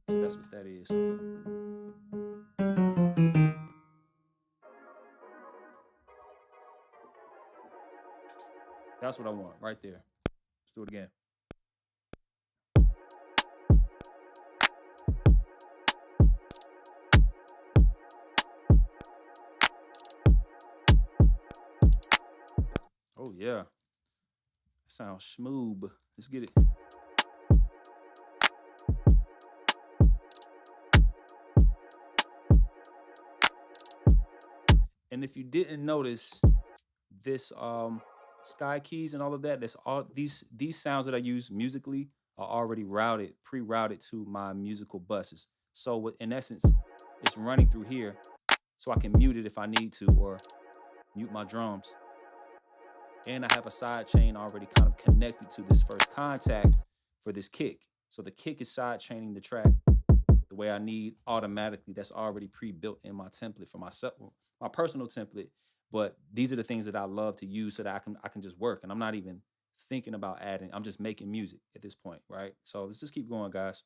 So that's what that is. That's what I want right there. Let's do it again. Oh yeah, sounds smooth. Let's get it. And if you didn't notice, this sky keys and all of that, that's all these sounds that I use musically are already routed, pre-routed to my musical buses. So in essence, it's running through here, so I can mute it if I need to, or mute my drums. And I have a side chain already kind of connected to this first contact for this kick. So the kick is side chaining the track the way I need automatically. That's already pre-built in my template for myself, my personal template. But these are the things that I love to use so that I can just work. And I'm not even thinking about adding. I'm just making music at this point, right? So let's just keep going, guys.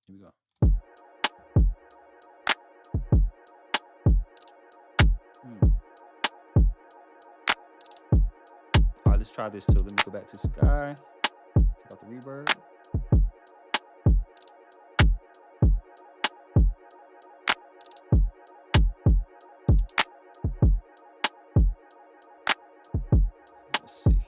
Here we go. All right, let's try this too. Let me go back to Sky. Take out the reverb. Let's see.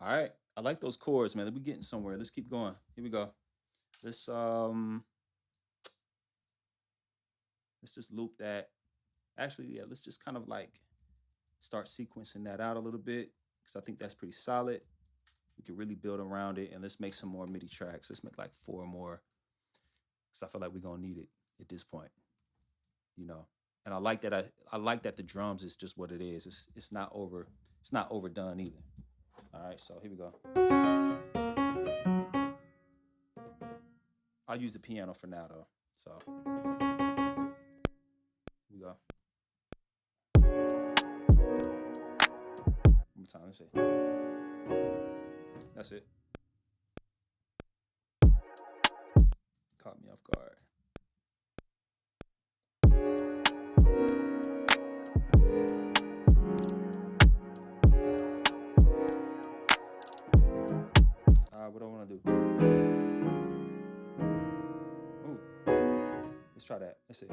All right. I like those chords, man. We're getting somewhere. Let's keep going. Here we go. Let's just loop that. Actually, yeah, let's just kind of like start sequencing that out a little bit because I think that's pretty solid. We can really build around it, and let's make some more MIDI tracks. Let's make like 4 more because I feel like we're gonna need it at this point, you know. And I like that. I like that the drums is just what it is. It's not overdone either. All right, so here we go. I'll use the piano for now though. So here we go. One more time. Let's see. That's it. Caught me off guard. What do I want to do? Ooh. Let's try that. Let's see.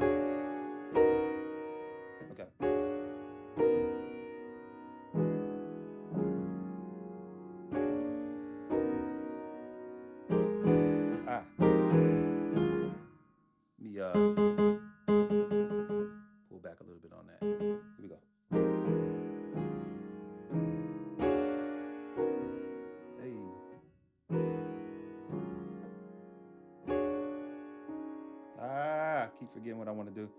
Okay. Let me pull back a little bit on that. Here we go. Hey. Keep forgetting what I want to do.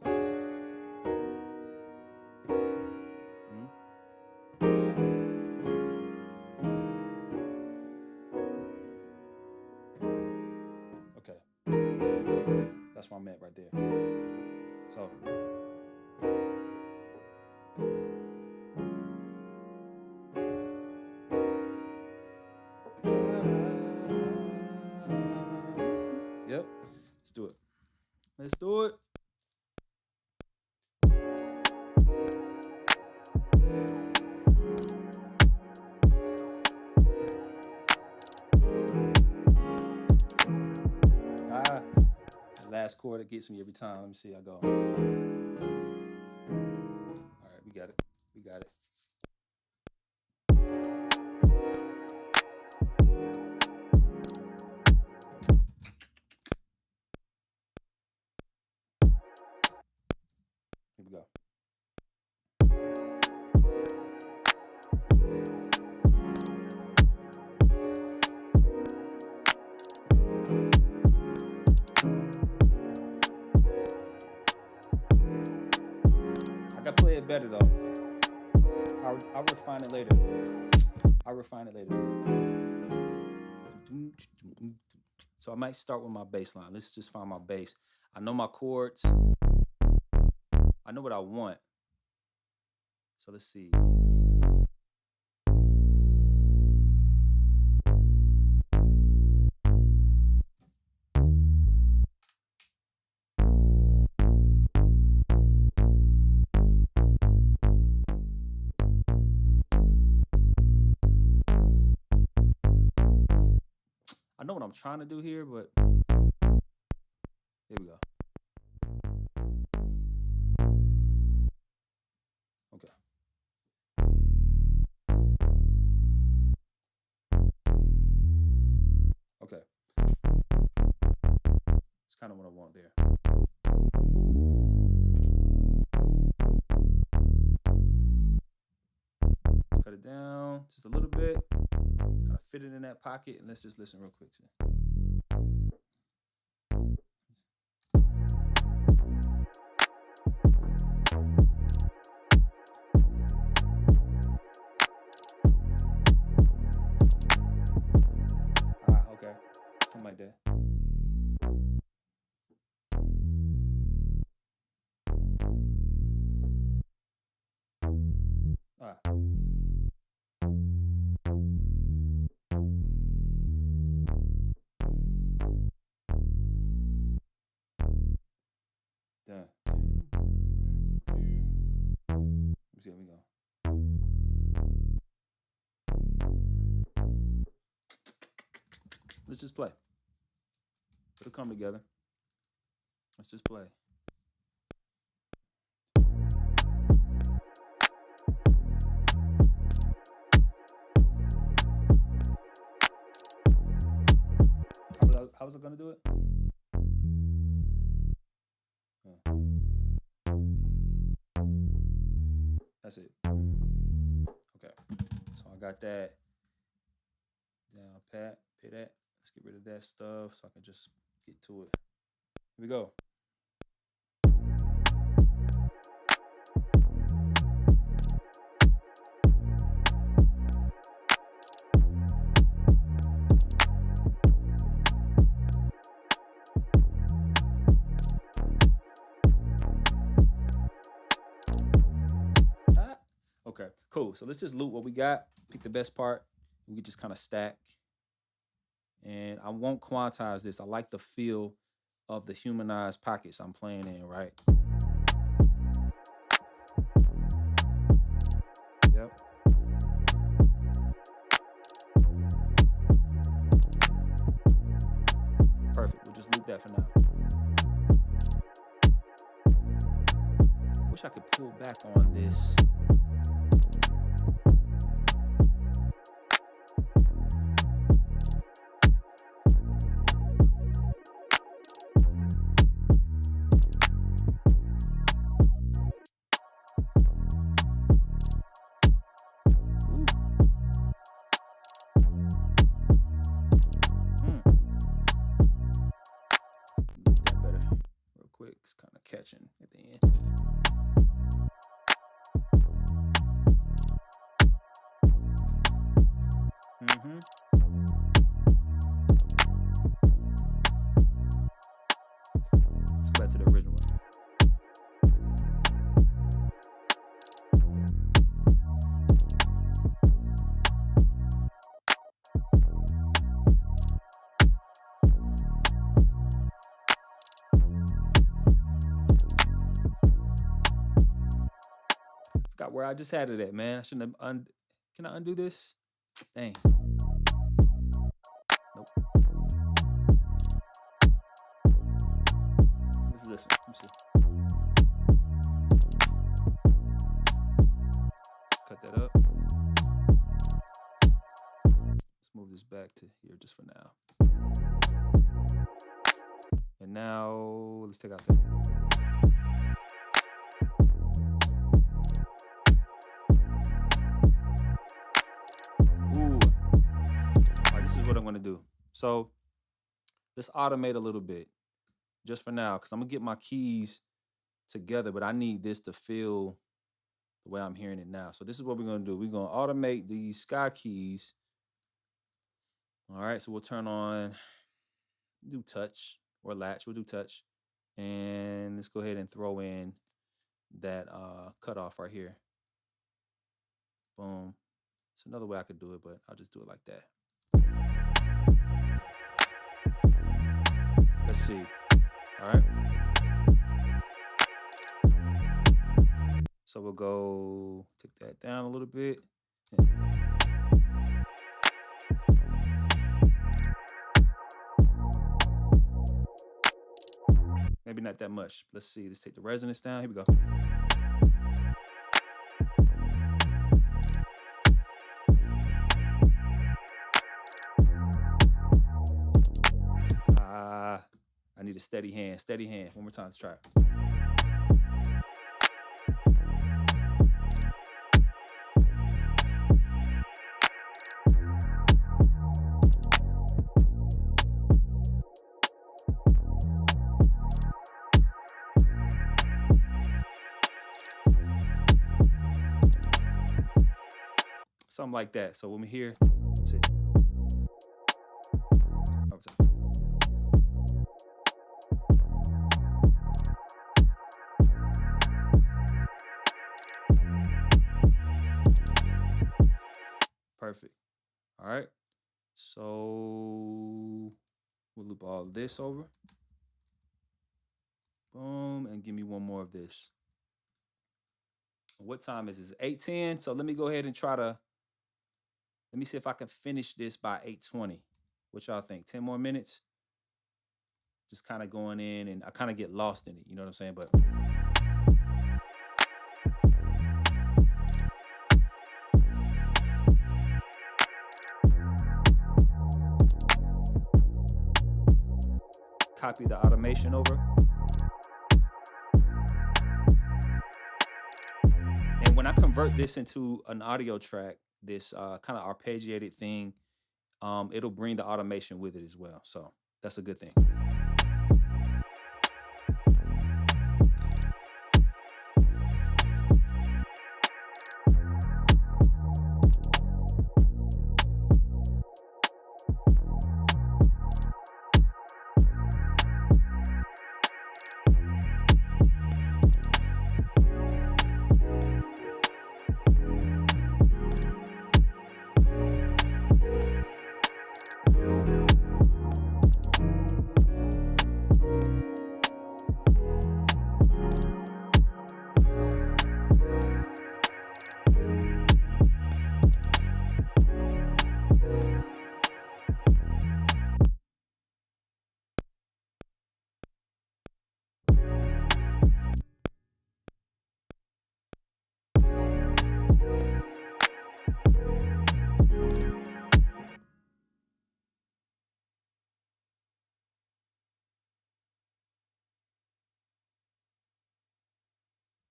Okay. That's what I meant right there. So. Yep. Let's do it. Let's do it. Last chord that gets me every time. Let me see. I go. All right, we got it. We got it. Here we go. better though. I'll refine it later. I'll refine it later. So I might start with my bass line. Let's just find my bass. I know my chords. I know what I want. So let's see. I know what I'm trying to do here, but here we go. Okay. Okay. It's kind of what I want there. Cut it down just a little bit. Kind of fit it in that pocket, and let's just listen real quick. Okay. Something like that. Done. Let's see, here we go. Let's just play. It'll come together. Let's just play. How was I gonna do it? That's it. Okay. So I got that down pat. Pay that. Let's get rid of that stuff so I can just get to it. Here we go. Okay, cool. So let's just loop what we got, pick the best part, and we just kind of stack. And I won't quantize this. I like the feel of the humanized pockets I'm playing in, right? Yep. Perfect. We'll just loop that for now. Wish I could pull back on this. It's kind of catching at the end. Let's go back to the original one. Forgot where I just had it at, man. I shouldn't have. Can I undo this? Dang. Nope. Let's listen. Let me see. Cut that up. Let's move this back to here just for now. And now let's take out that. What I'm going to do. So let's automate a little bit just for now, because I'm going to get my keys together, but I need this to feel the way I'm hearing it now. So this is what we're gonna do. We're gonna automate these sky keys. All right, so we'll turn on, do touch or latch. We'll do touch, and let's go ahead and throw in that cutoff right here. Boom. It's another way I could do it, but I'll just do it like that. Let's see. All right. So we'll go take that down a little bit. Maybe not that much. Let's see. Let's take the resonance down. Here we go. I need a steady hand. Steady hand. One more time. Let's try it. Something like that. So when we hear, see. Perfect. All right. So we'll loop all this over. Boom. And give me one more of this. What time is this? 8:10. So let me go ahead and let me see if I can finish this by 8:20. What y'all think? 10 more minutes? Just kind of going in, and I kind of get lost in it. You know what I'm saying? But copy the automation over. And when I convert this into an audio track, this kind of arpeggiated thing, it'll bring the automation with it as well. So that's a good thing.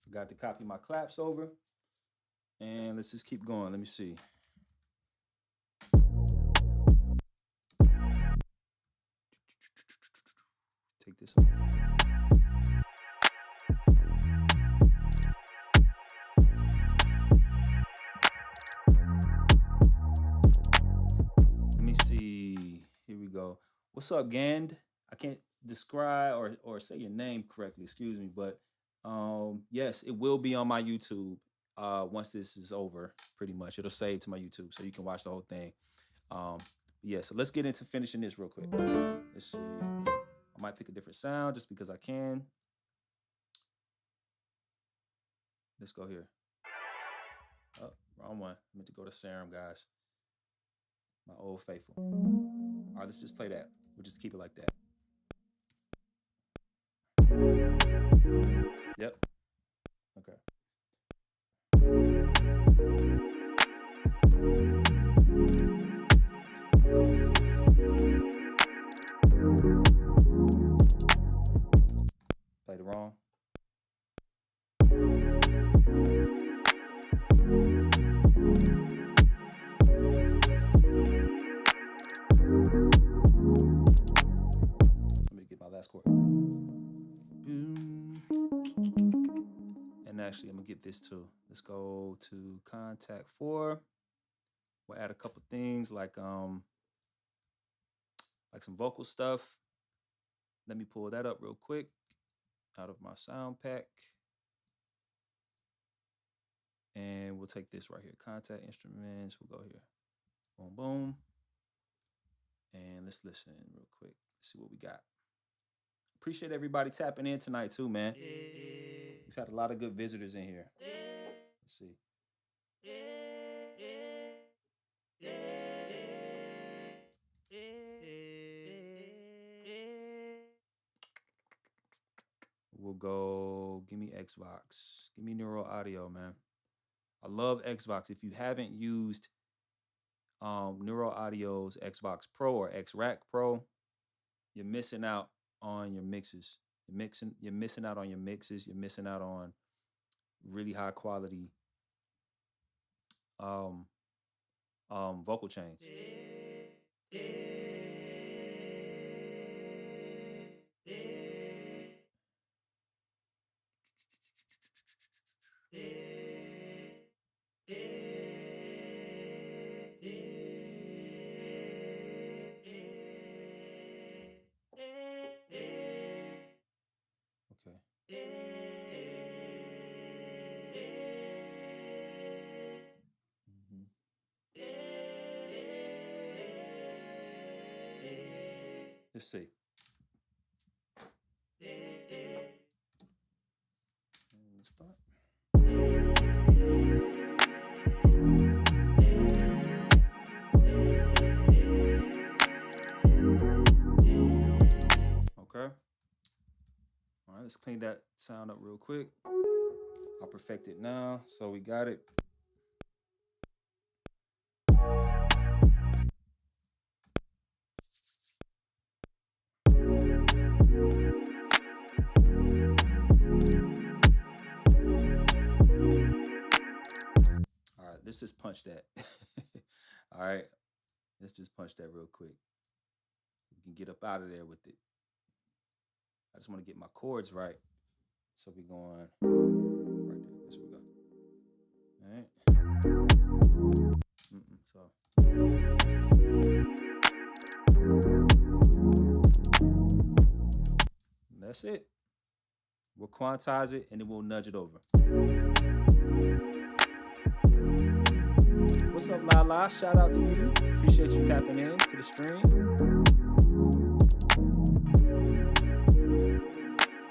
Forgot to copy my claps over. And let's just keep going. Let me see. Take this up. Let me see. Here we go. What's up, Gand? I can't describe or say your name correctly, excuse me, but yes, it will be on my YouTube once this is over. Pretty much it'll save to my YouTube, so you can watch the whole thing. Yeah, so let's get into finishing this real quick. Let's see. I might pick a different sound just because I can. Let's go here. Oh, wrong one. I meant to go to Serum, guys. My old faithful. All right, let's just play that. We'll just keep it like that. Yep. Okay. Played it wrong. Let me get my last chord. Boom. And actually, I'm gonna get this too. Let's go to contact 4. We'll add a couple things like some vocal stuff. Let me pull that up real quick out of my sound pack. And we'll take this right here. Contact instruments. We'll go here. Boom, boom. And let's listen real quick. Let's see what we got. Appreciate everybody tapping in tonight too, man. We've had a lot of good visitors in here. Let's see. We'll go, give me Xvox. Give me Neural Audio, man. I love Xvox. If you haven't used Neural Audio's Xvox Pro or X-Rack Pro, you're missing out on your mixes. You're missing out on your mixes. You're missing out on really high quality vocal chains. Let's see. Let's start. Okay. All right, let's clean that sound up real quick. I'll perfect it now. So we got it. All right, let's just punch that. All right, let's just punch that real quick. We can get up out of there with it. I just want to get my chords right. So we're going right there. That's where we go. All right. So. And that's it. We'll quantize it and then we'll nudge it over. What's up, Lala? Shout out to you. Appreciate you tapping in to the stream.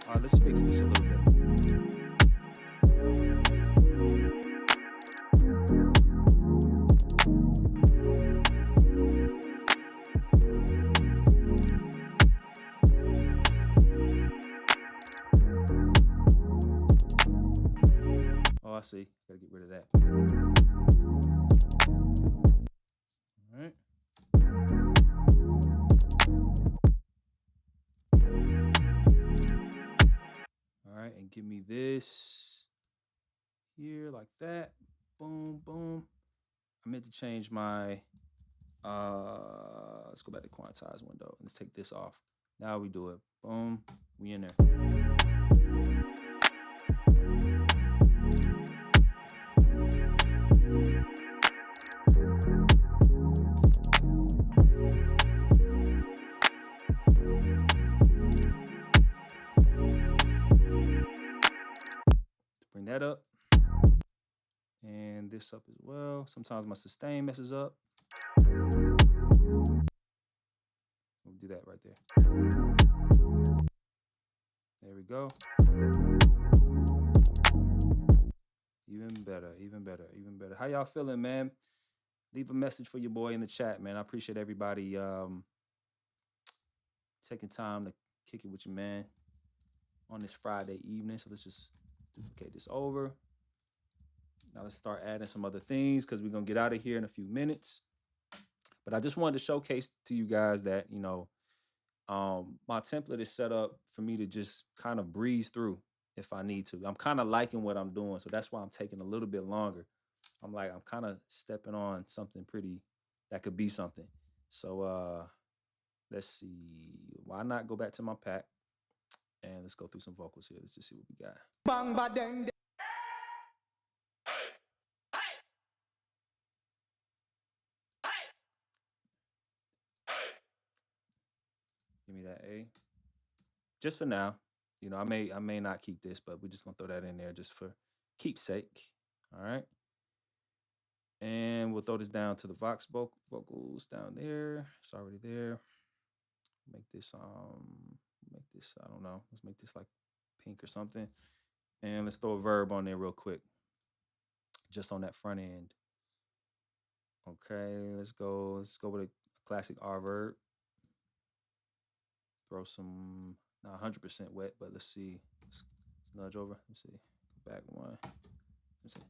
All right, let's fix this a little bit. Oh, I see. Gotta get rid of that. All right. All right, and give me this here like that. Boom, boom. I meant to change my, let's go back to quantize window. Let's take this off. Now we do it. Boom, we in there. Bring that up. And this up as well. Sometimes my sustain messes up. We'll do that right there. There we go. Even better, even better, even better. How y'all feeling, man? Leave a message for your boy in the chat, man. I appreciate everybody taking time to kick it with your man on this Friday evening. So let's just duplicate this over. Now let's start adding some other things because we're going to get out of here in a few minutes. But I just wanted to showcase to you guys that, you know, my template is set up for me to just kind of breeze through if I need to. I'm kind of liking what I'm doing. So that's why I'm taking a little bit longer. I'm kind of stepping on something pretty that could be something. So let's see. Why not go back to my pack and let's go through some vocals here. Let's just see what we got. Okay. Just for now. I may not keep this, but we're just gonna throw that in there just for keepsake. All right. And we'll throw this down to the Vox vocals down there. It's already there. Make this I don't know. Let's make this like pink or something. And let's throw a verb on there real quick. Just on that front end. Okay, let's go. Let's go with a classic R verb. Throw some, not 100% wet, but let's see. Let's nudge over. Let's see. Go back one. Let's see.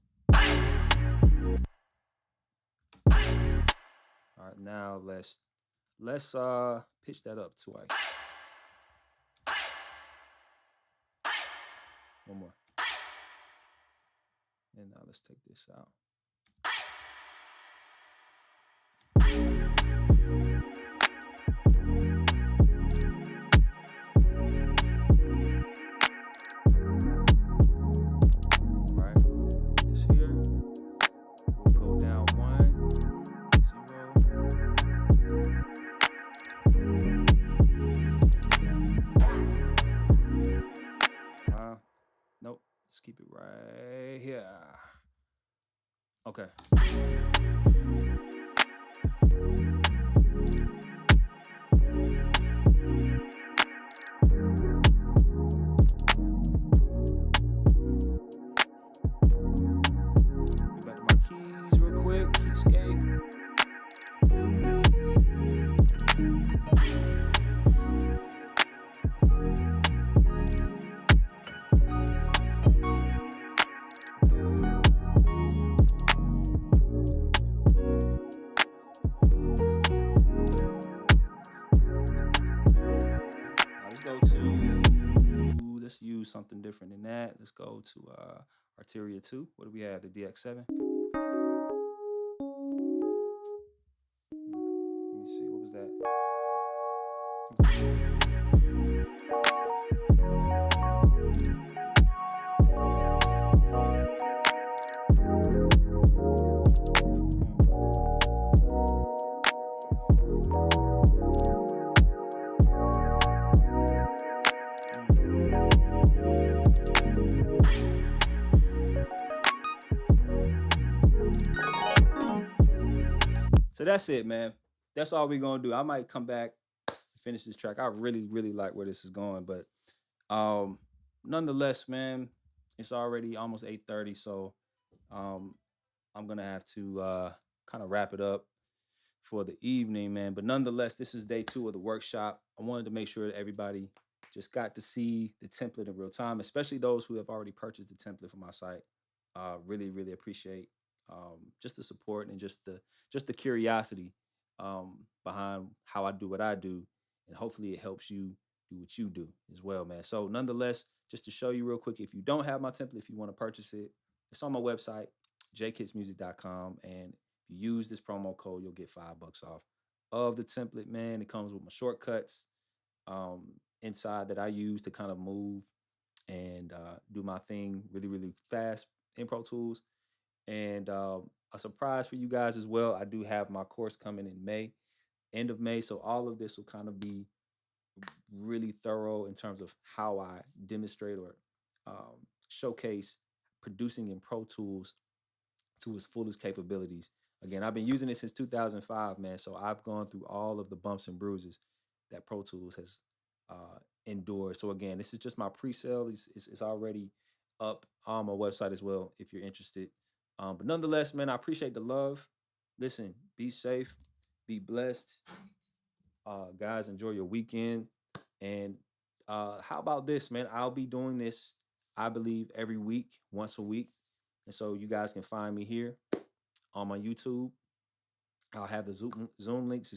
All right, now let's pitch that up twice. One more. And now let's take this out. Keep it right here. Okay. Get back to my keys real quick. Keyscape. Let's use something different than that. Let's go to Arteria 2. What do we have? The DX7. Let me see. What was that? So that's it, man. That's all we're gonna do. I might come back, finish this track. I really, really like where this is going, but nonetheless, man, it's already almost 8:30, so I'm gonna have to kind of wrap it up for the evening, man. But nonetheless, this is day 2 of the workshop. I wanted to make sure that everybody just got to see the template in real time, especially those who have already purchased the template for my site. Really, really appreciate just the support and just the curiosity behind how I do what I do, and hopefully it helps you do what you do as well, man. So nonetheless, just to show you real quick, if you don't have my template, if you want to purchase it, it's on my website, jkidsmusic.com, and if you use this promo code, you'll get $5 off of the template, man. It comes with my shortcuts inside that I use to kind of move and do my thing really, really fast in Pro Tools. And a surprise for you guys as well, I do have my course coming in May, end of May. So all of this will kind of be really thorough in terms of how I demonstrate or showcase producing in Pro Tools to its fullest capabilities. Again, I've been using it since 2005, man. So I've gone through all of the bumps and bruises that Pro Tools has endured. So again, this is just my pre-sale. It's already up on my website as well if you're interested. But nonetheless, man, I appreciate the love. Listen, be safe, be blessed. Guys, enjoy your weekend. And how about this, man? I'll be doing this, I believe, every week, once a week. And so you guys can find me here on my YouTube. I'll have the Zoom links,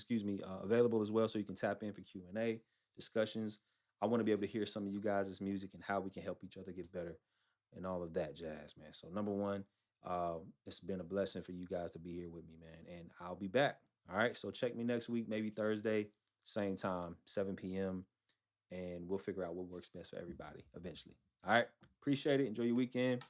available as well, so you can tap in for Q&A, discussions. I want to be able to hear some of you guys' music and how we can help each other get better and all of that jazz, man. So number one, it's been a blessing for you guys to be here with me, man. And I'll be back. All right. So check me next week, maybe Thursday, same time, 7 p.m. And we'll figure out what works best for everybody eventually. All right. Appreciate it. Enjoy your weekend.